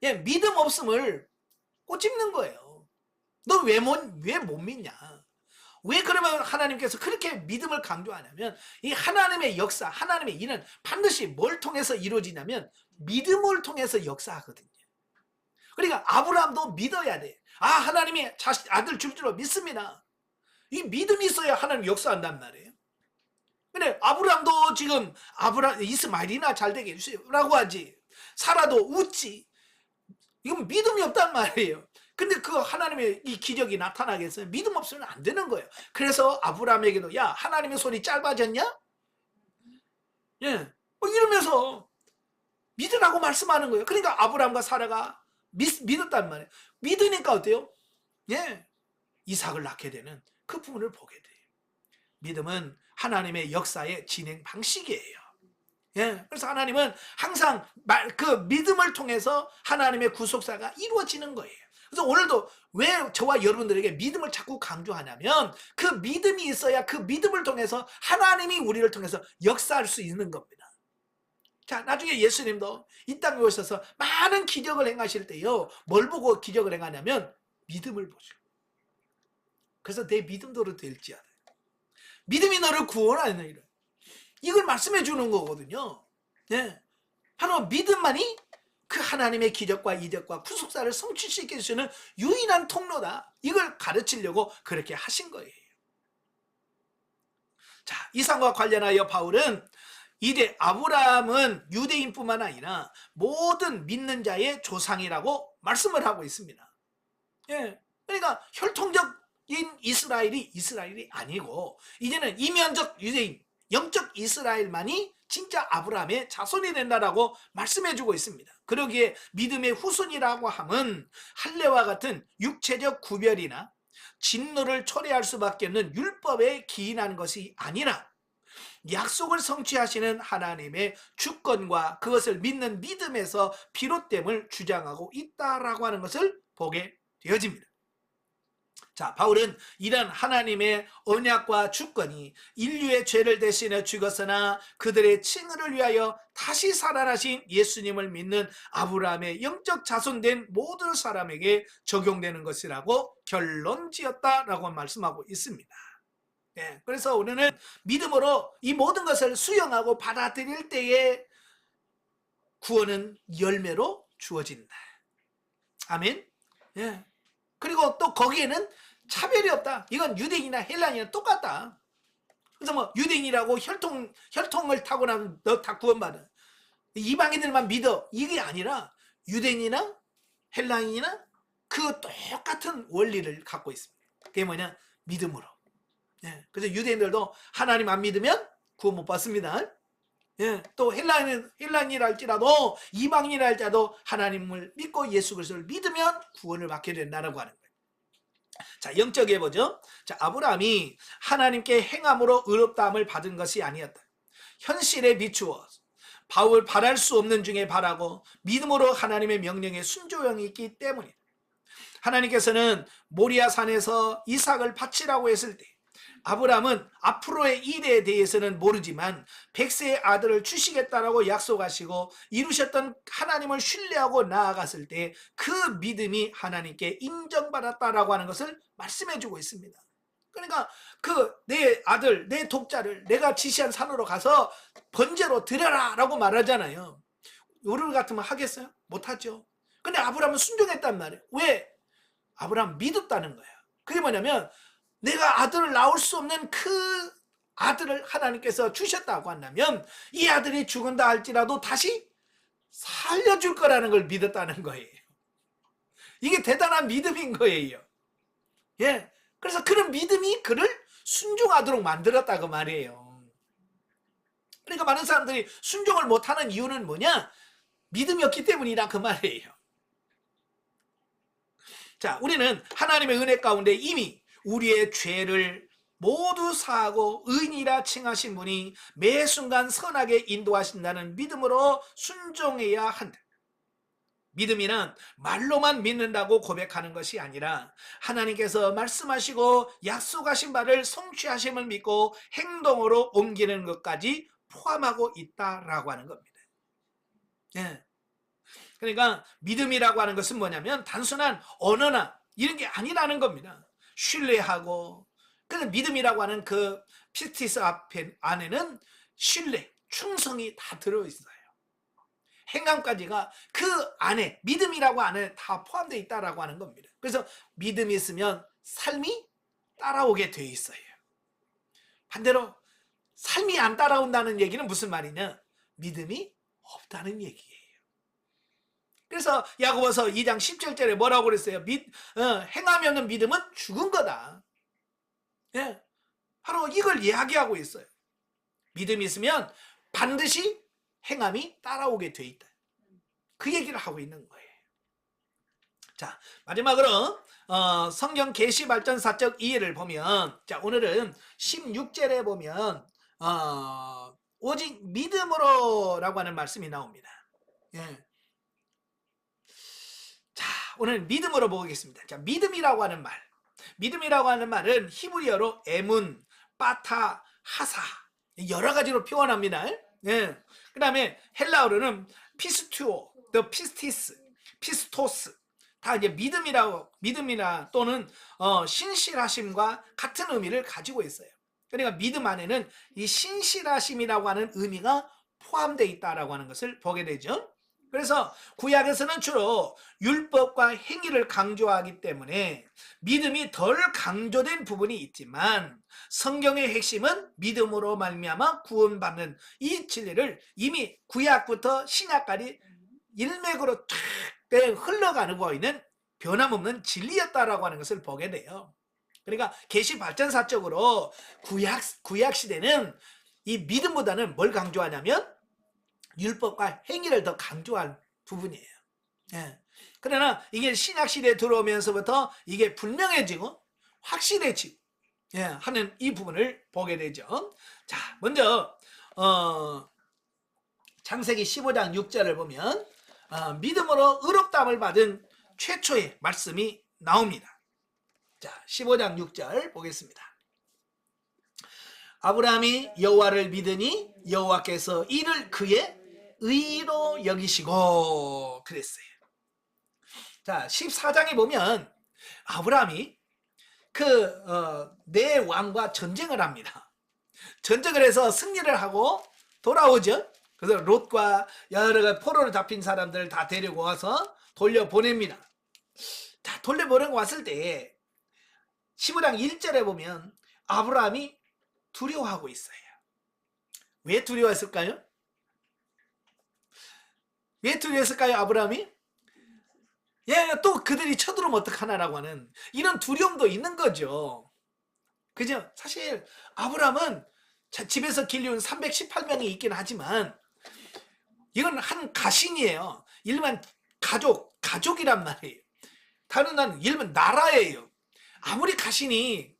Speaker 1: 예, 믿음 없음을 꼬집는 거예요. 너 왜 못 믿냐? 왜 그러면 하나님께서 그렇게 믿음을 강조하냐면 이 하나님의 역사, 하나님의 일은 반드시 뭘 통해서 이루어지냐면 믿음을 통해서 역사하거든요. 그러니까 아브라함도 믿어야 돼. 아, 하나님이 아들 줄 줄로 믿습니다. 이 믿음이 있어야 하나님 역사한단 말이에요. 근데 아브라함도 지금 이스마엘이나 잘 되게 해주세요 라고 하지. 사라도 웃지. 이건 믿음이 없단 말이에요. 근데 그 하나님의 이 기적이 나타나겠어요? 믿음 없으면 안 되는 거예요. 그래서 아브라함에게도 야, 하나님의 손이 짧아졌냐? 예, 이러면서 믿으라고 말씀하는 거예요. 그러니까 아브라함과 사라가 믿었단 말이에요. 믿으니까 어때요? 예, 이삭을 낳게 되는 그 부분을 보게 돼요. 믿음은 하나님의 역사의 진행 방식이에요. 예, 그래서 하나님은 항상 그 믿음을 통해서 하나님의 구속사가 이루어지는 거예요. 그래서 오늘도 왜 저와 여러분들에게 믿음을 자꾸 강조하냐면 그 믿음이 있어야 그 믿음을 통해서 하나님이 우리를 통해서 역사할 수 있는 겁니다. 자, 나중에 예수님도 이 땅에 오셔서 많은 기적을 행하실 때요, 뭘 보고 기적을 행하냐면 믿음을 보죠. 그래서 내 믿음대로 될지어다. 믿음이 너를 구원하느니라. 이걸 말씀해 주는 거거든요. 예. 바로 믿음만이 그 하나님의 기적과 이적과 구속사를 성취시켜 주시는 유일한 통로다. 이걸 가르치려고 그렇게 하신 거예요. 자, 이상과 관련하여 바울은 이제 아브라함은 유대인뿐만 아니라 모든 믿는 자의 조상이라고 말씀을 하고 있습니다. 예. 그러니까 혈통적인 이스라엘이 아니고 이제는 이면적 유대인, 영적 이스라엘만이 진짜 아브라함의 자손이 된다라고 말씀해주고 있습니다. 그러기에 믿음의 후손이라고 함은 할례와 같은 육체적 구별이나 진노를 초래할 수밖에 없는 율법에 기인한 것이 아니라 약속을 성취하시는 하나님의 주권과 그것을 믿는 믿음에서 비롯됨을 주장하고 있다라고 하는 것을 보게 되어집니다. 자, 바울은 이런 하나님의 언약과 주권이 인류의 죄를 대신해 죽었으나 그들의 칭의를 위하여 다시 살아나신 예수님을 믿는 아브라함의 영적 자손된 모든 사람에게 적용되는 것이라고 결론지었다라고 말씀하고 있습니다. 예, 그래서 우리는 믿음으로 이 모든 것을 수용하고 받아들일 때에 구원은 열매로 주어진다. 아멘. 예. 그리고 또 거기에는 차별이 없다. 이건 유대인이나 헬라인이나 똑같다. 그래서 뭐 유대인이라고 혈통을 타고나면 너 다 구원받아. 이방인들만 믿어. 이게 아니라 유대인이나 헬라인이나 그 똑같은 원리를 갖고 있습니다. 그게 뭐냐? 믿음으로. 예. 그래서 유대인들도 하나님 안 믿으면 구원 못 받습니다. 예. 또 헬라인이라 할지라도 이방인이라 할지라도 하나님을 믿고 예수 그리스도를 믿으면 구원을 받게 된다고 하는 거예요. 자, 영적에 보죠. 자, 아브라함이 하나님께 행함으로 의롭다함을 받은 것이 아니었다. 현실에 비추어 바울 바랄 수 없는 중에 바라고 믿음으로 하나님의 명령에 순종이 있기 때문이다. 하나님께서는 모리아 산에서 이삭을 바치라고 했을 때 아브라함은 앞으로의 일에 대해서는 모르지만 100세의 아들을 주시겠다라고 약속하시고 이루셨던 하나님을 신뢰하고 나아갔을 때 그 믿음이 하나님께 인정받았다라고 하는 것을 말씀해주고 있습니다. 그러니까 그 내 아들, 내 독자를 내가 지시한 산으로 가서 번제로 드려라 라고 말하잖아요. 우리 같으면 하겠어요? 못하죠. 근데 아브라함은 순종했단 말이에요. 왜? 아브라함 믿었다는 거예요. 그게 뭐냐면 내가 아들을 낳을 수 없는 그 아들을 하나님께서 주셨다고 한다면 이 아들이 죽은다 할지라도 다시 살려줄 거라는 걸 믿었다는 거예요. 이게 대단한 믿음인 거예요. 예. 그래서 그런 믿음이 그를 순종하도록 만들었다고 말이에요. 그러니까 많은 사람들이 순종을 못하는 이유는 뭐냐? 믿음이 없기 때문이라 그 말이에요. 자, 우리는 하나님의 은혜 가운데 이미 우리의 죄를 모두 사하고 의인이라 칭하신 분이 매 순간 선하게 인도하신다는 믿음으로 순종해야 한다. 믿음이란 말로만 믿는다고 고백하는 것이 아니라 하나님께서 말씀하시고 약속하신 바를 성취하심을 믿고 행동으로 옮기는 것까지 포함하고 있다라고 하는 겁니다. 예. 그러니까 믿음이라고 하는 것은 뭐냐면 단순한 언어나 이런 게 아니라는 겁니다. 신뢰하고 그래서 믿음이라고 하는 그 피스티스 앞에 안에는 신뢰, 충성이 다 들어있어요. 행함까지가 그 안에, 믿음이라고 안에 다 포함되어 있다라고 하는 겁니다. 그래서 믿음이 있으면 삶이 따라오게 되어 있어요. 반대로 삶이 안 따라온다는 얘기는 무슨 말이냐? 믿음이 없다는 얘기예요. 그래서 야고보서 2장 17절에 뭐라고 그랬어요? 행함이 없는 믿음은 죽은 거다. 예, 바로 이걸 이야기하고 있어요. 믿음이 있으면 반드시 행함이 따라오게 돼 있다. 그 얘기를 하고 있는 거예요. 자, 마지막으로 성경 계시 발전사적 이해를 보면, 자, 오늘은 16절에 보면 오직 믿음으로라고 하는 말씀이 나옵니다. 예. 자, 오늘 믿음으로 보겠습니다. 자, 믿음이라고 하는 말, 믿음이라고 하는 말은 히브리어로 에문, 빠타, 하사 여러 가지로 표현합니다. 예. 그 다음에 헬라어로는 피스투오, 더 피스티스, 피스토스 다 이제 믿음이나 또는 신실하심과 같은 의미를 가지고 있어요. 그러니까 믿음 안에는 이 신실하심이라고 하는 의미가 포함되어 있다라고 하는 것을 보게 되죠. 그래서 구약에서는 주로 율법과 행위를 강조하기 때문에 믿음이 덜 강조된 부분이 있지만 성경의 핵심은 믿음으로 말미암아 구원받는 이 진리를 이미 구약부터 신약까지 일맥으로 탁 흘러가고 있는 변함없는 진리였다라고 하는 것을 보게 돼요. 그러니까 계시 발전사적으로 구약 시대는 이 믿음보다는 뭘 강조하냐면 율법과 행위를 더 강조한 부분이에요. 예. 그러나 이게 신약 시대에 들어오면서부터 이게 분명해지고 확실해지고 하는 이 부분을 보게 되죠. 자, 먼저 창세기 15장 6절을 보면 믿음으로 의롭다함을 받은 최초의 말씀이 나옵니다. 자, 15장 6절 보겠습니다. 아브라함이 여호와를 믿으니 여호와께서 이를 그의 의로 여기시고 그랬어요. 자, 14장에 보면 아브라함이 네 왕과 전쟁을 합니다. 전쟁을 해서 승리를 하고 돌아오죠. 그래서 롯과 여러 포로로 잡힌 사람들을 다 데리고 와서 돌려보냅니다. 자, 돌려보내고 왔을 때 15장 1절에 보면 아브라함이 두려워하고 있어요. 왜 두려워했을까요? 왜 두려워했을까요, 아브라함이? 또 그들이 쳐들어오면 어떡하나라고 하는 이런 두려움도 있는 거죠. 그죠? 사실 아브라함은 집에서 길리운 318명이 있긴 하지만 이건 한 가신이에요. 일반 가족이란 말이에요. 다른 나라는 일반 나라예요. 아무리 가신이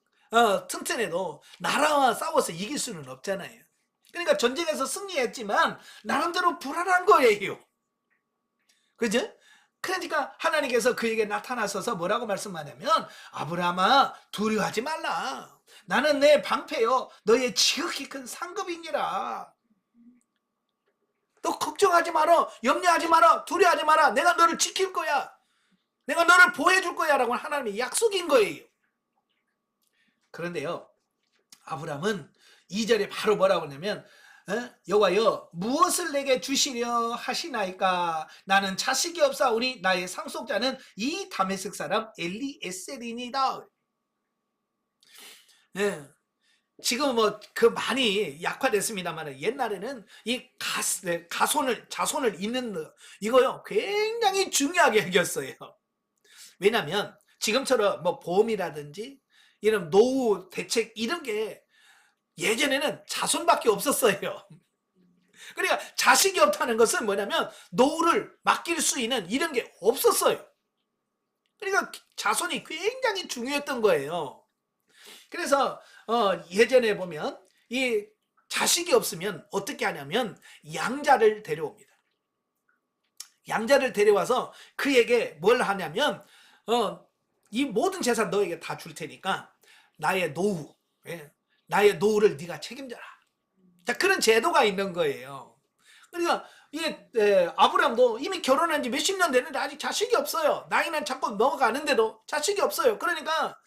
Speaker 1: 튼튼해도 나라와 싸워서 이길 수는 없잖아요. 그러니까 전쟁에서 승리했지만 나름대로 불안한 거예요. 그죠? 그러니까 하나님께서 그에게 나타나셔서 뭐라고 말씀하냐면 아브라함아 두려워하지 말라. 나는 내 방패요 너의 지극히 큰 상급이니라. 너 걱정하지 마라. 염려하지 마라. 두려워하지 마라. 내가 너를 지킬 거야. 내가 너를 보호해줄 거야 라고 하나님의 약속인 거예요. 그런데요 아브라함은 2절에 바로 뭐라고 하냐면 여호와여 무엇을 내게 주시려 하시나이까 나는 자식이 없사오니 나의 상속자는 이 다메섹 사람 엘리에셀이니이다. 지금 많이 약화됐습니다만 옛날에는 이 자손을 잇는 이거요 굉장히 중요하게 여겼어요. 왜냐하면 지금처럼 보험이라든지 이런 노후 대책 이런 게 예전에는 자손밖에 없었어요. 그러니까 자식이 없다는 것은 뭐냐면 노후를 맡길 수 있는 이런 게 없었어요. 그러니까 자손이 굉장히 중요했던 거예요. 그래서 예전에 보면 이 자식이 없으면 어떻게 하냐면 양자를 데려옵니다. 양자를 데려와서 그에게 뭘 하냐면 이 모든 재산 너에게 다 줄 테니까 나의 노후를 네가 책임져라. 자, 그런 제도가 있는 거예요. 그러니까 아브라함도 이미 결혼한 지 몇십 년 됐는데 아직 자식이 없어요. 나이는 자꾸 넘어가는데도 자식이 없어요. 그러니까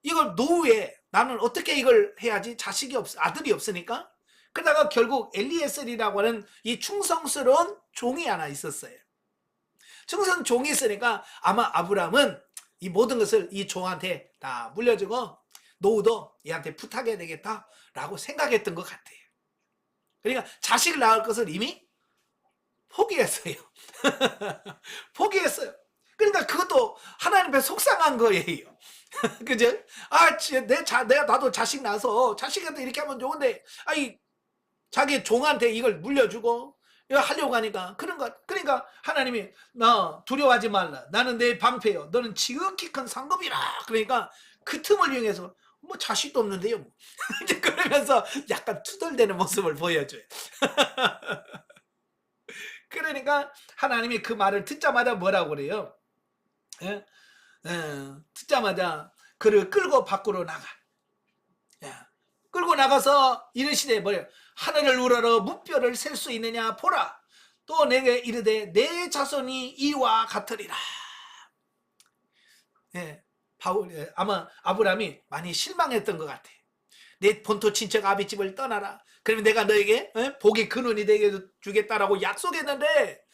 Speaker 1: 이걸 노후에 나는 어떻게 이걸 해야지? 아들이 없으니까. 그러다가 결국 엘리에셀이라고 하는 이 충성스러운 종이 하나 있었어요. 충성 종이 있으니까 아마 아브라함은 이 모든 것을 이 종한테 다 물려주고 노후도 얘한테 부탁해야 되겠다라고 생각했던 것 같아요. 그러니까 자식을 낳을 것을 이미 포기했어요. 포기했어요. 그러니까 그것도 하나님 앞에 속상한 거예요. 그죠? 내가 나도 자식 낳아서 자식한테 이렇게 하면 좋은데, 자기 종한테 이걸 물려주고 이거 하려고 하니까 그러니까 하나님이 나 두려워하지 말라. 나는 내 방패요. 너는 지극히 큰 상급이라. 그러니까 그 틈을 이용해서 뭐 자식도 없는데요. 뭐. 이제 그러면서 약간 투덜대는 모습을 보여줘요. 그러니까 하나님이 그 말을 듣자마자 뭐라고 그래요? 예? 듣자마자 그를 끌고 밖으로 나가. 끌고 나가서 이르시되 뭐예요? 하늘을 우러러 무뼈를 셀 수 있느냐 보라. 또 내게 이르되 내 자손이 이와 같으리라. 아마 아브라함이 많이 실망했던 것 같아요. 내 본토 친척 아비집을 떠나라. 그러면 내가 너에게 복의 근원이 되게 주겠다라고 약속했는데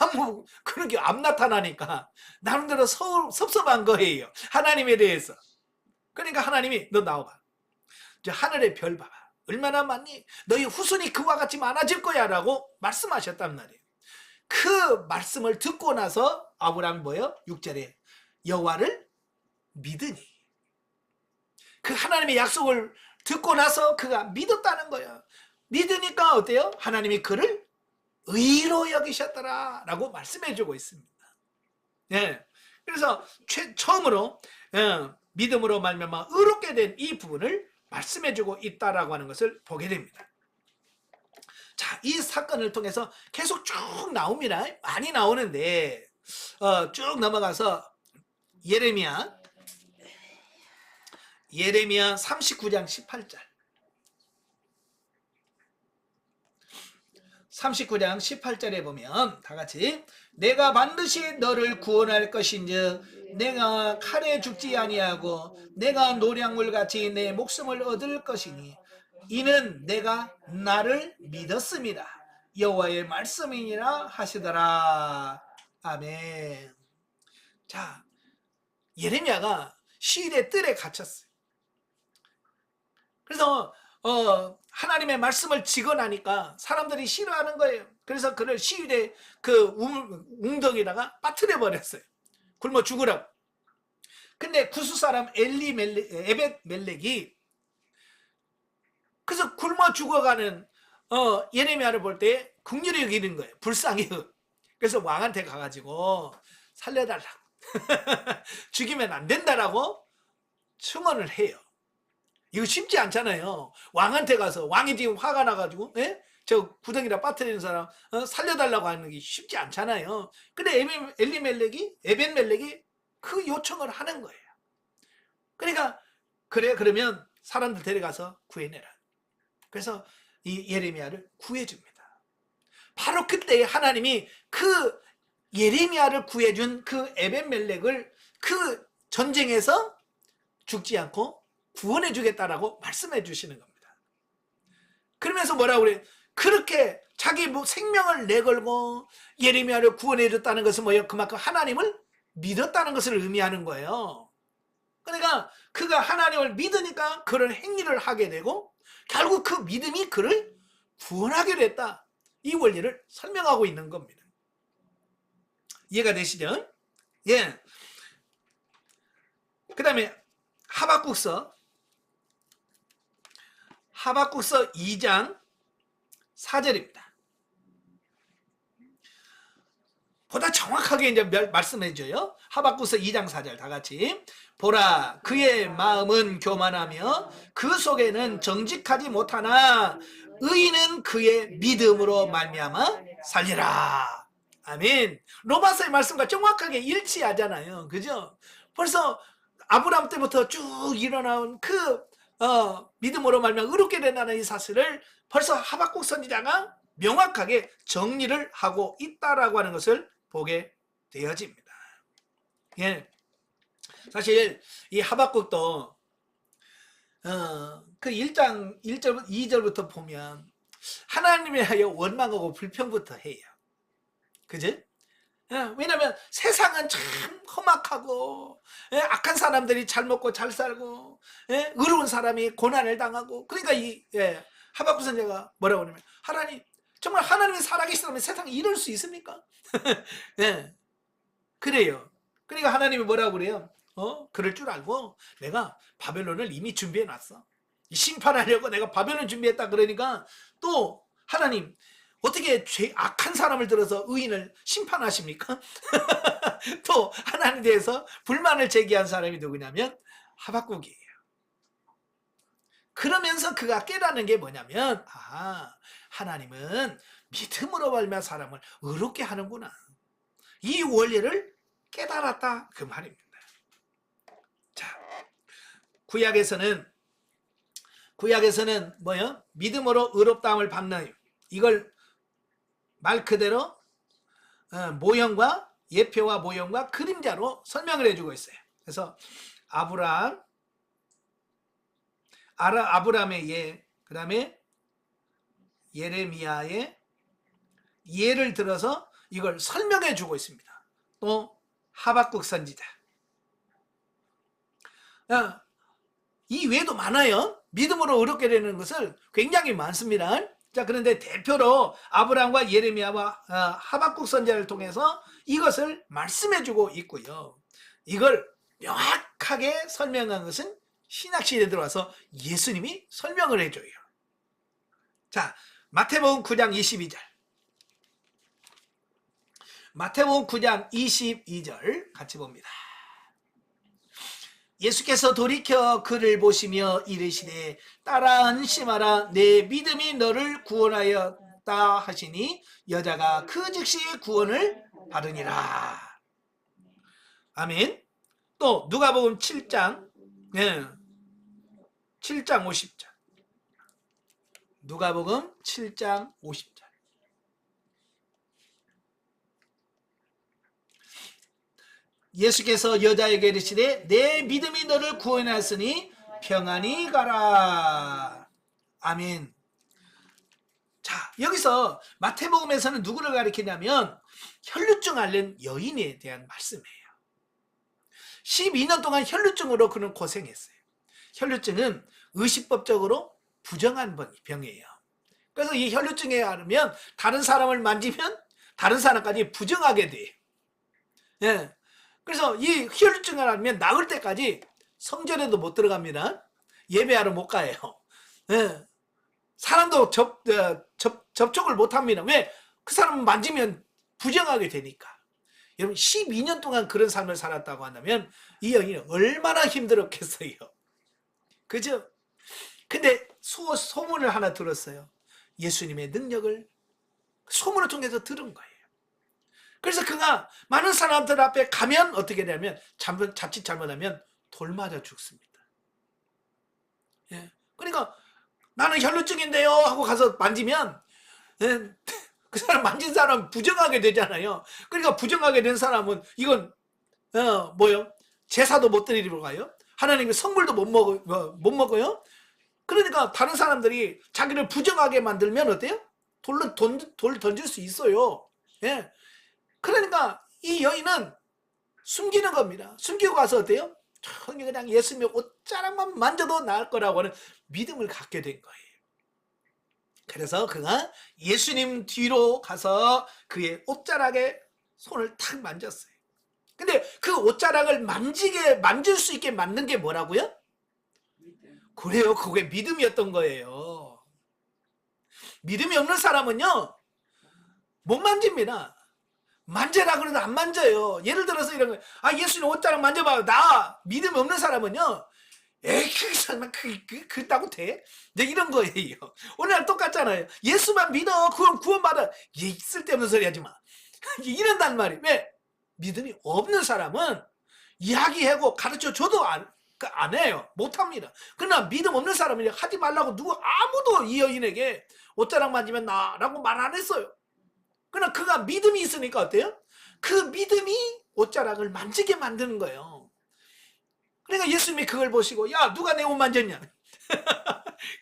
Speaker 1: 아무 그런 게 안 나타나니까 나름대로 섭섭한 거예요. 하나님에 대해서. 그러니까 하나님이 너 나와봐. 하늘의 별 봐봐. 얼마나 많니? 너희 후손이 그와 같이 많아질 거야 라고 말씀하셨단 말이에요. 그 말씀을 듣고 나서 아브라함이 뭐예요? 6절에 여호와를 믿으니. 그 하나님의 약속을 듣고 나서 그가 믿었다는 거예요. 믿으니까 어때요? 하나님이 그를 의로 여기셨더라 라고 말씀해주고 있습니다. 그래서 처음으로 믿음으로 말미암아 의롭게 된 이 부분을 말씀해주고 있다라고 하는 것을 보게 됩니다. 자, 이 사건을 통해서 계속 쭉 나옵니다. 많이 나오는데 쭉 넘어가서 예레미야 39장 18절 39장 18절에 보면 다같이 내가 반드시 너를 구원할 것인즉 내가 칼에 죽지 아니하고 내가 노량물같이 내 목숨을 얻을 것이니 이는 내가 나를 믿었습니다. 여호와의 말씀이니라 하시더라. 아멘. 자, 예레미야가 시일의 뜰에 갇혔어요. 그래서 하나님의 말씀을 직언하니까 사람들이 싫어하는 거예요. 그래서 그를 시위대 그 웅덩이다가 빠뜨려 버렸어요. 굶어 죽으라고. 근데 구스 사람 에벳 멜렉이 그래서 굶어 죽어가는 예레미야를 볼 때 긍휼히 여기는 거예요. 불쌍히. 그래서 왕한테 가가지고 살려달라고. 죽이면 안 된다라고 충언을 해요. 이거 쉽지 않잖아요. 왕한테 가서 왕이 지금 화가 나가지고 저 구덩이라 빠뜨리는 사람 살려달라고 하는 게 쉽지 않잖아요. 근데 에벤 멜렉이 그 요청을 하는 거예요. 그러니까 그러면 사람들 데려가서 구해내라. 그래서 이 예레미야를 구해줍니다. 바로 그때 하나님이 그 예레미야를 구해준 그 에벤 멜렉을 그 전쟁에서 죽지 않고 구원해 주겠다라고 말씀해 주시는 겁니다. 그러면서 뭐라고 그래요? 그렇게 자기 생명을 내걸고 예레미야를 구원해 줬다는 것은 뭐예요? 그만큼 하나님을 믿었다는 것을 의미하는 거예요. 그러니까 그가 하나님을 믿으니까 그런 행위를 하게 되고 결국 그 믿음이 그를 구원하게 됐다. 이 원리를 설명하고 있는 겁니다. 이해가 되시죠? 예. 그 다음에 하박국서 2장 4절입니다. 보다 정확하게 이제 말씀해줘요. 하박국서 2장 4절 다 같이. 보라, 그의 마음은 교만하며 그 속에는 정직하지 못하나 의인은 그의 믿음으로 말미암아 살리라. 아멘. 로마서의 말씀과 정확하게 일치하잖아요. 그죠? 벌써 아브라함 때부터 쭉 일어나온 그 믿음으로 말미암아 의롭게 된다는 이 사실을 벌써 하박국 선지자가 명확하게 정리를 하고 있다라고 하는 것을 보게 되어집니다. 예. 사실 이 하박국도 그 1장 1절 2절부터 보면 하나님에 하여 원망하고 불평부터 해요. 그지? 왜냐면 세상은 참 험악하고 악한 사람들이 잘 먹고 잘 살고 의로운 사람이 고난을 당하고 그러니까 이 하박국 선지자가 뭐라고 하냐면 하나님 정말 하나님이 살아계시다면 세상에 이럴 수 있습니까? 그래요. 그러니까 하나님이 뭐라고 그래요? 그럴 줄 알고 내가 바벨론을 이미 준비해 놨어. 심판하려고 내가 바벨론 준비했다. 그러니까 또 하나님 어떻게 악한 사람을 들어서 의인을 심판하십니까? 또 하나님에 대해서 불만을 제기한 사람이 누구냐면 하박국이에요. 그러면서 그가 깨닫는 게 뭐냐면 하나님은 믿음으로 말미암아 사람을 의롭게 하는구나. 이 원리를 깨달았다 그 말입니다. 자, 구약에서는 뭐요? 믿음으로 의롭다함을 받는 이걸 말 그대로 모형과 예표와 모형과 그림자로 설명을 해주고 있어요. 그래서 아브라함의 예, 그 다음에 예레미야의 예를 들어서 이걸 설명해 주고 있습니다. 또 하박국 선지자 이 외에도 많아요. 믿음으로 의롭게 되는 것을 굉장히 많습니다. 자, 그런데 대표로 아브라함과 예레미야와 하박국 선지자를 통해서 이것을 말씀해 주고 있고요. 이걸 명확하게 설명한 것은 신약시대에 들어와서 예수님이 설명을 해줘요. 자, 마태복음 9장 22절. 마태복음 9장 22절 같이 봅니다. 예수께서 돌이켜 그를 보시며 이르시되 따라 안심하라 내 믿음이 너를 구원하였다 하시니 여자가 그 즉시 구원을 받으니라. 아멘. 또 누가복음 7장 50절. 누가복음 7장 50절. 예수께서 여자에게 이르시되 내 믿음이 너를 구원하였으니 평안히 가라. 아멘. 자, 여기서 마태복음에서는 누구를 가리키냐면 혈루증 앓는 여인에 대한 말씀이에요. 12년 동안 혈루증으로 그는 고생했어요. 혈루증은 의식법적으로 부정한 병이에요. 그래서 이 혈루증에 앓으면 다른 사람을 만지면 다른 사람까지 부정하게 돼요. 그래서 이 혈루증을 앓으면 나을 때까지 성전에도 못 들어갑니다. 예배하러 못 가요. 사람도 접촉을 못 합니다. 왜? 그 사람 만지면 부정하게 되니까. 여러분 12년 동안 그런 삶을 살았다고 한다면 이 여인이 얼마나 힘들었겠어요. 그죠? 근데 소문을 하나 들었어요. 예수님의 능력을 소문을 통해서 들은 거예요. 그래서 그가 많은 사람들 앞에 가면 어떻게 되냐면 자칫 잘못하면 돌 맞아 죽습니다. 그러니까 나는 혈루증인데요 하고 가서 만지면 그 사람 만진 사람 부정하게 되잖아요. 그러니까 부정하게 된 사람은 이건 뭐요? 제사도 못 드리러 가요. 하나님의 선물도 못 먹어요. 그러니까 다른 사람들이 자기를 부정하게 만들면 어때요? 돌 던질 수 있어요. 그러니까 이 여인은 숨기는 겁니다. 숨기고 가서 어때요? 그냥 예수님의 옷자락만 만져도 나을 거라고 하는 믿음을 갖게 된 거예요. 그래서 그가 예수님 뒤로 가서 그의 옷자락에 손을 탁 만졌어요. 근데 그 옷자락을 만질 수 있게 만든 게 뭐라고요? 그래요. 그게 믿음이었던 거예요. 믿음이 없는 사람은요, 못 만집니다. 만져라 그래도 안 만져요. 예를 들어서 이런 거, 예수님 옷자락 만져봐요. 나 믿음이 없는 사람은요, 에이, 설마 그랬다고 돼? 네, 이런 거예요. 오늘 똑같잖아요. 예수만 믿어. 그럼 구원받아. 쓸데없는 소리 하지 마. 이런단 말이에요. 왜? 믿음이 없는 사람은 이야기하고 가르쳐줘도 안 해요. 못합니다. 그러나 믿음 없는 사람은 하지 말라고 아무도 이 여인에게 옷자락 만지면 나라고 말 안 했어요. 그러나 그가 믿음이 있으니까 어때요? 그 믿음이 옷자락을 만지게 만드는 거예요. 그러니까 예수님이 그걸 보시고, 야, 누가 내 옷 만졌냐?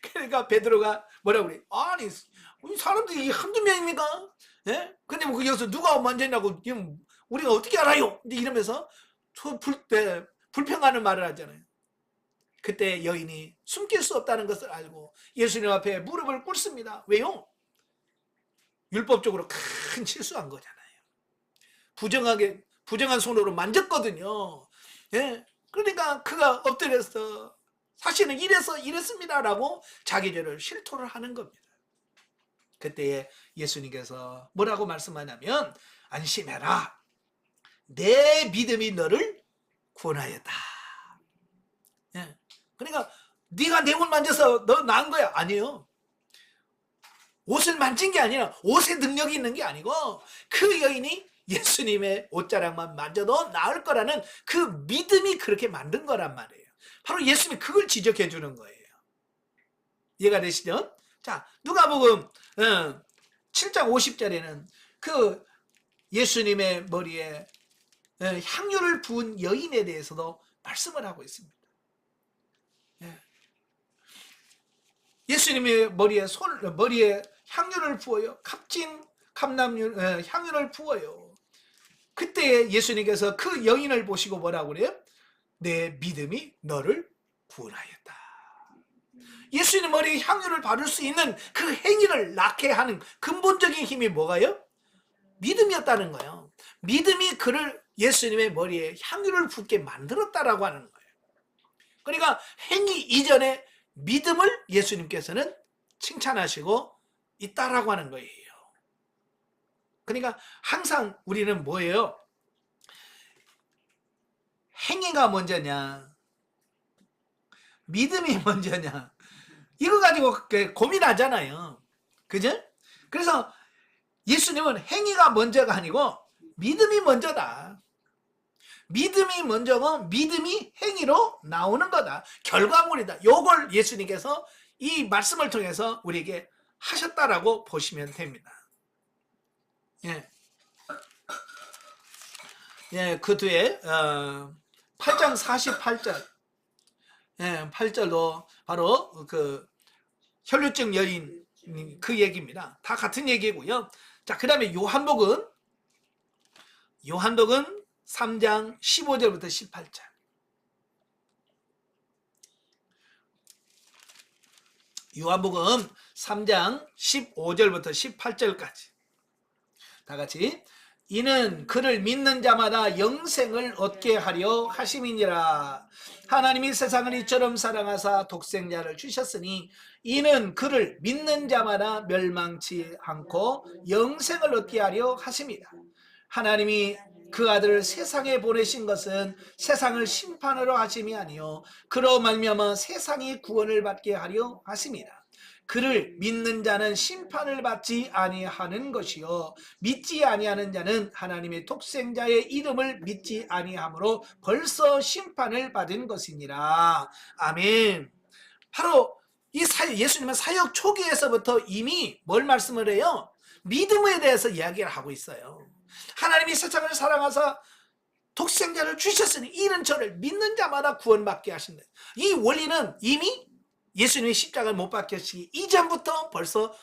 Speaker 1: 그러니까 베드로가 뭐라고 그래? 아니 우리 사람들이 한두 명입니까? 예? 근데 뭐 여기서 누가 만졌냐고 우리가 어떻게 알아요? 이러면서 불평하는 말을 하잖아요. 그때 여인이 숨길 수 없다는 것을 알고 예수님 앞에 무릎을 꿇습니다. 왜요? 율법적으로 큰 실수한 거잖아요. 부정한 손으로 만졌거든요. 예? 그러니까 그가 엎드려서 사실은 이랬습니다라고 자기 죄를 실토를 하는 겁니다. 그때에 예수님께서 뭐라고 말씀하냐면 안심해라. 내 믿음이 너를 구원하였다. 예. 그러니까 네가 내 옷 만져서 너 나은 거야. 아니에요. 옷을 만진 게 아니라 옷에 능력이 있는 게 아니고 그 여인이 예수님의 옷자락만 만져도 나을 거라는 그 믿음이 그렇게 만든 거란 말이에요. 바로 예수님이 그걸 지적해 주는 거예요. 이해가 되시죠? 자, 누가복음 7장 50절에는 그 예수님의 머리에 향유를 부은 여인에 대해서도 말씀을 하고 있습니다. 예수님의 머리에 향유를 부어요. 값진 향유를 부어요. 그때 예수님께서 그 여인을 보시고 뭐라고 그래요? 내 믿음이 너를 구원하였다. 예수님 머리에 향유를 바를 수 있는 그 행위를 낳게 하는 근본적인 힘이 뭐가요? 믿음이었다는 거예요. 믿음이 그를 예수님의 머리에 향유를 붓게 만들었다라고 하는 거예요. 그러니까 행위 이전에 믿음을 예수님께서는 칭찬하시고 있다라고 하는 거예요. 그러니까 항상 우리는 뭐예요? 행위가 먼저냐 믿음이 먼저냐 이거 가지고 고민하잖아요. 그죠? 그래서 예수님은 행위가 먼저가 아니고 믿음이 먼저다. 믿음이 먼저고 믿음이 행위로 나오는 거다. 결과물이다. 요걸 예수님께서 이 말씀을 통해서 우리에게 하셨다라고 보시면 됩니다. 예. 예, 그 뒤에 8장 48절 8절도 바로 그 혈루증 여인 그 얘기입니다. 다 같은 얘기고요. 자, 그 다음에 요한복음 3장 15절부터 18절. 요한복음 3장 15절부터 18절까지. 다 같이. 이는 그를 믿는 자마다 영생을 얻게 하려 하심이니라. 하나님이 세상을 이처럼 사랑하사 독생자를 주셨으니 이는 그를 믿는 자마다 멸망치 않고 영생을 얻게 하려 하심이다. 하나님이 그 아들을 세상에 보내신 것은 세상을 심판하러 하심이 아니요 그로 말미암아 세상이 구원을 받게 하려 하심이라. 그를 믿는 자는 심판을 받지 아니하는 것이요 믿지 아니하는 자는 하나님의 독생자의 이름을 믿지 아니하므로 벌써 심판을 받은 것이니라. 아멘. 바로 이 예수님은 사역 초기에서부터 이미 뭘 말씀을 해요? 믿음에 대해서 이야기를 하고 있어요. 하나님이 세상을 사랑하사 독생자를 주셨으니 이는 저를 믿는 자마다 구원받게 하신다. 이 원리는 이미 예수님이 십자가를 못 박히시기 이전부터 벌써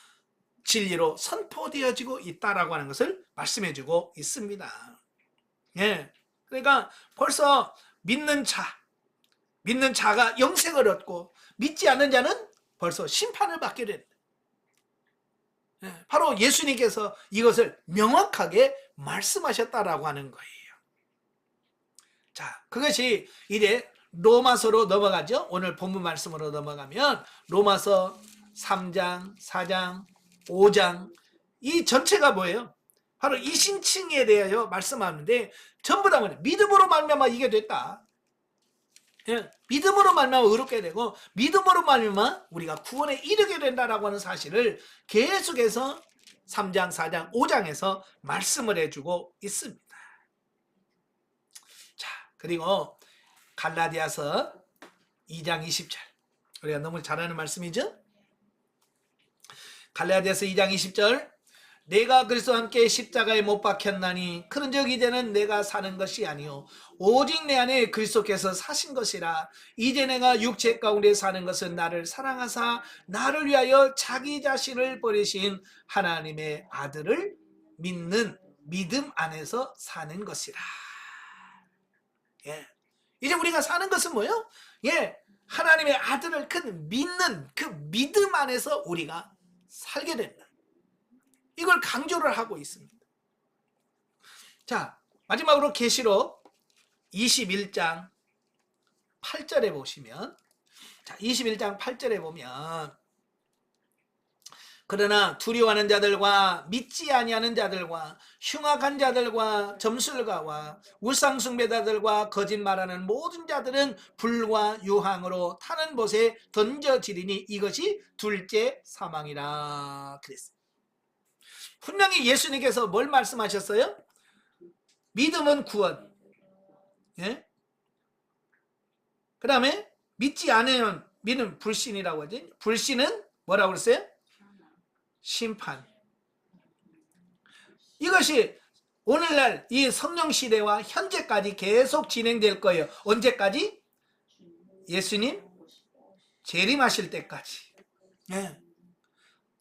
Speaker 1: 진리로 선포되어지고 있다라고 하는 것을 말씀해주고 있습니다. 예, 그러니까 벌써 믿는 자가 영생을 얻고 믿지 않는 자는 벌써 심판을 받게 된다. 예, 바로 예수님께서 이것을 명확하게 말씀하셨다라고 하는 거예요. 자, 그것이 이제 로마서로 넘어가죠. 오늘 본문 말씀으로 넘어가면 로마서 3장, 4장, 5장 이 전체가 뭐예요? 바로 이 신칭에 대하여 말씀하는데 전부 다 뭐냐? 믿음으로 말미암아 이게 됐다. 예, 믿음으로 말미암아 의롭게 되고 믿음으로 말미암아 우리가 구원에 이르게 된다라고 하는 사실을 계속해서 3장, 4장, 5장에서 말씀을 해주고 있습니다. 자, 그리고 갈라디아서 2장 20절 우리가 너무 잘 아는 말씀이죠. 갈라디아서 2장 20절 내가 그리스도와 함께 십자가에 못 박혔나니 그런즉 이제는 내가 사는 것이 아니요 오직 내 안에 그리스도께서 사신 것이라. 이제 내가 육체 가운데 사는 것은 나를 사랑하사 나를 위하여 자기 자신을 버리신 하나님의 아들을 믿는 믿음 안에서 사는 것이라. 예. 이제 우리가 사는 것은 뭐예요? 예. 하나님의 아들을 믿는 그 믿음 안에서 우리가 살게 된다. 이걸 강조를 하고 있습니다. 자, 마지막으로 계시록 21장 8절에 보시면, 자, 21장 8절에 보면, 그러나 두려워하는 자들과 믿지 아니하는 자들과 흉악한 자들과 점술가와 우상숭배자들과 거짓말하는 모든 자들은 불과 유황으로 타는 못에 던져지리니 이것이 둘째 사망이라 그랬어요. 분명히 예수님께서 뭘 말씀하셨어요? 믿음은 구원. 예? 그 다음에 믿지 않으면 믿음 불신이라고 하지. 불신은 뭐라고 그랬어요? 심판. 이것이 오늘날 이 성령 시대와 현재까지 계속 진행될 거예요. 언제까지? 예수님 재림하실 때까지. 예.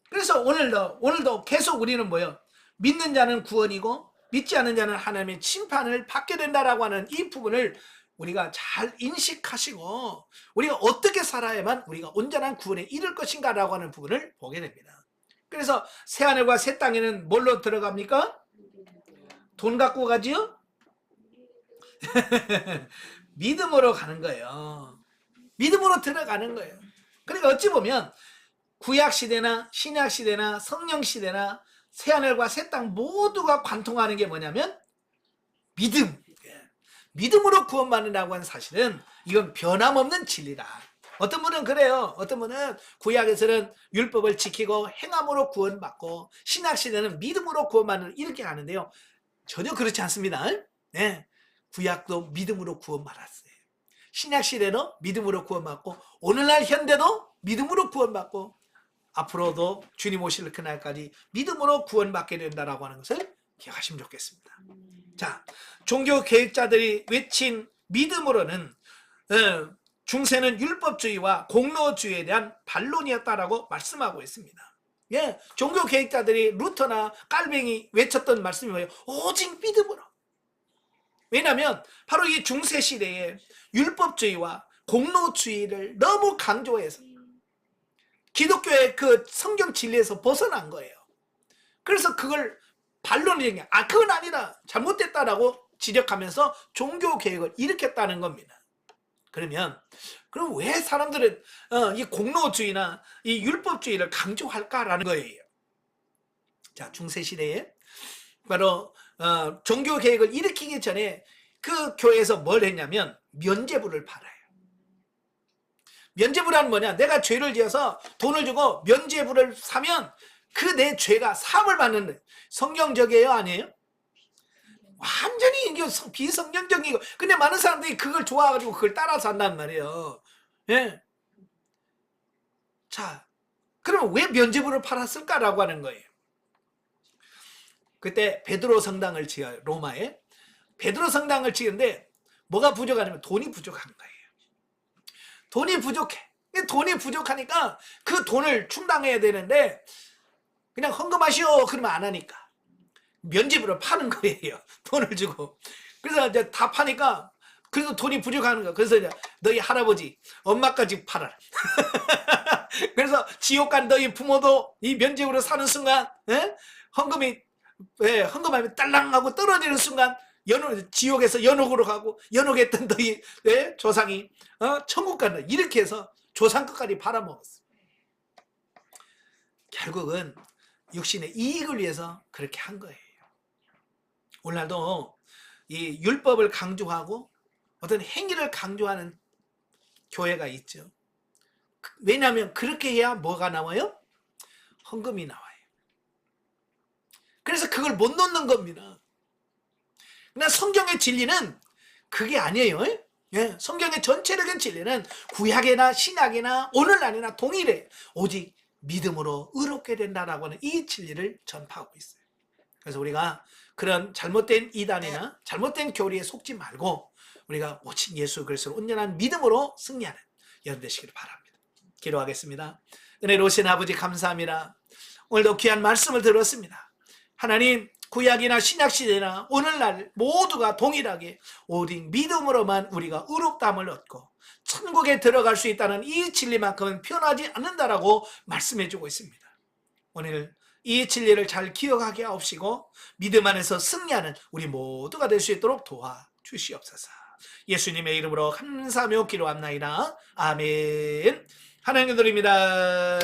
Speaker 1: 그래서 오늘도 계속 우리는 뭐예요? 믿는 자는 구원이고 믿지 않는 자는 하나님의 심판을 받게 된다라고 하는 이 부분을 우리가 잘 인식하시고 우리가 어떻게 살아야만 우리가 온전한 구원에 이를 것인가라고 하는 부분을 보게 됩니다. 그래서 새하늘과 새 땅에는 뭘로 들어갑니까? 돈 갖고 가지요? 믿음으로 가는 거예요. 믿음으로 들어가는 거예요. 그러니까 어찌 보면 구약시대나 신약시대나 성령시대나 새하늘과 새 땅 모두가 관통하는 게 뭐냐면 믿음. 믿음으로 구원받는다고 하는 사실은 이건 변함없는 진리다. 어떤 분은 그래요. 어떤 분은 구약에서는 율법을 지키고 행함으로 구원받고 신약시대는 믿음으로 구원받는 이렇게 가는데요. 전혀 그렇지 않습니다. 네, 구약도 믿음으로 구원받았어요. 신약시대도 믿음으로 구원받고 오늘날 현대도 믿음으로 구원받고 앞으로도 주님 오실 그날까지 믿음으로 구원받게 된다라고 하는 것을 기억하시면 좋겠습니다. 자, 종교 개혁자들이 외친 믿음으로는 중세는 율법주의와 공로주의에 대한 반론이었다라고 말씀하고 있습니다. 예, 종교 개혁자들이 루터나 깔뱅이 외쳤던 말씀이 뭐예요? 오직 믿음으로. 왜냐하면 바로 이 중세 시대에 율법주의와 공로주의를 너무 강조해서 기독교의 그 성경 진리에서 벗어난 거예요. 그래서 그걸 반론이 된 게 그건 아니다. 잘못됐다라고 지적하면서 종교 개혁을 일으켰다는 겁니다. 그럼 왜 사람들은 이 공로주의나 이 율법주의를 강조할까라는 거예요. 자, 중세 시대에 바로 종교 개혁을 일으키기 전에 그 교회에서 뭘 했냐면 면죄부를 팔아요. 면죄부란 뭐냐? 내가 죄를 지어서 돈을 주고 면죄부를 사면 그 내 죄가 사함을 받는 성경적이에요, 아니에요? 완전히 이게 비성경적이고, 근데 많은 사람들이 그걸 좋아가지고 그걸 따라서 한단 말이에요. 예. 자, 그럼 왜 면죄부를 팔았을까라고 하는 거예요. 그때 베드로 성당을 지어요, 로마에. 베드로 성당을 지는데 뭐가 부족하냐면 돈이 부족한 거예요. 돈이 부족해. 돈이 부족하니까 그 돈을 충당해야 되는데 그냥 헌금하시오 그러면 안 하니까 면죄부를 파는 거예요. 돈을 주고. 그래서 이제 다 파니까 그래도 돈이 부족하는 거야. 그래서 이제 너희 할아버지, 엄마까지 팔아라. 그래서 지옥 간 너희 부모도 이 면죄부로 사는 순간 헌금하면 딸랑하고 떨어지는 순간 지옥에서 연옥으로 가고 연옥했던 너희 조상이 천국 간다. 이렇게 해서 조상 끝까지 팔아먹었어. 결국은 육신의 이익을 위해서 그렇게 한 거예요. 오늘날도 이 율법을 강조하고 어떤 행위를 강조하는 교회가 있죠. 왜냐하면 그렇게 해야 뭐가 나와요? 헌금이 나와요. 그래서 그걸 못 놓는 겁니다. 그러나 성경의 진리는 그게 아니에요. 예, 성경의 전체적인 진리는 구약이나 신약이나 오늘날이나 동일해. 오직 믿음으로 의롭게 된다라고 하는 이 진리를 전파하고 있어요. 그래서 우리가 그런 잘못된 이단이나 잘못된 교리에 속지 말고 우리가 오직 예수 그리스도를 온전한 믿음으로 승리하는 여러분 되시기를 바랍니다. 기도하겠습니다. 은혜로우신 아버지 감사합니다. 오늘도 귀한 말씀을 들었습니다. 하나님, 구약이나 신약시대나 오늘날 모두가 동일하게 오직 믿음으로만 우리가 의롭다함을 얻고 천국에 들어갈 수 있다는 이 진리만큼은 변하지 않는다라고 말씀해주고 있습니다. 오늘 이 진리를 잘 기억하게 하옵시고 믿음 안에서 승리하는 우리 모두가 될 수 있도록 도와주시옵소서. 예수님의 이름으로 감사하며 기도합나이다. 아멘. 하나님 드립니다.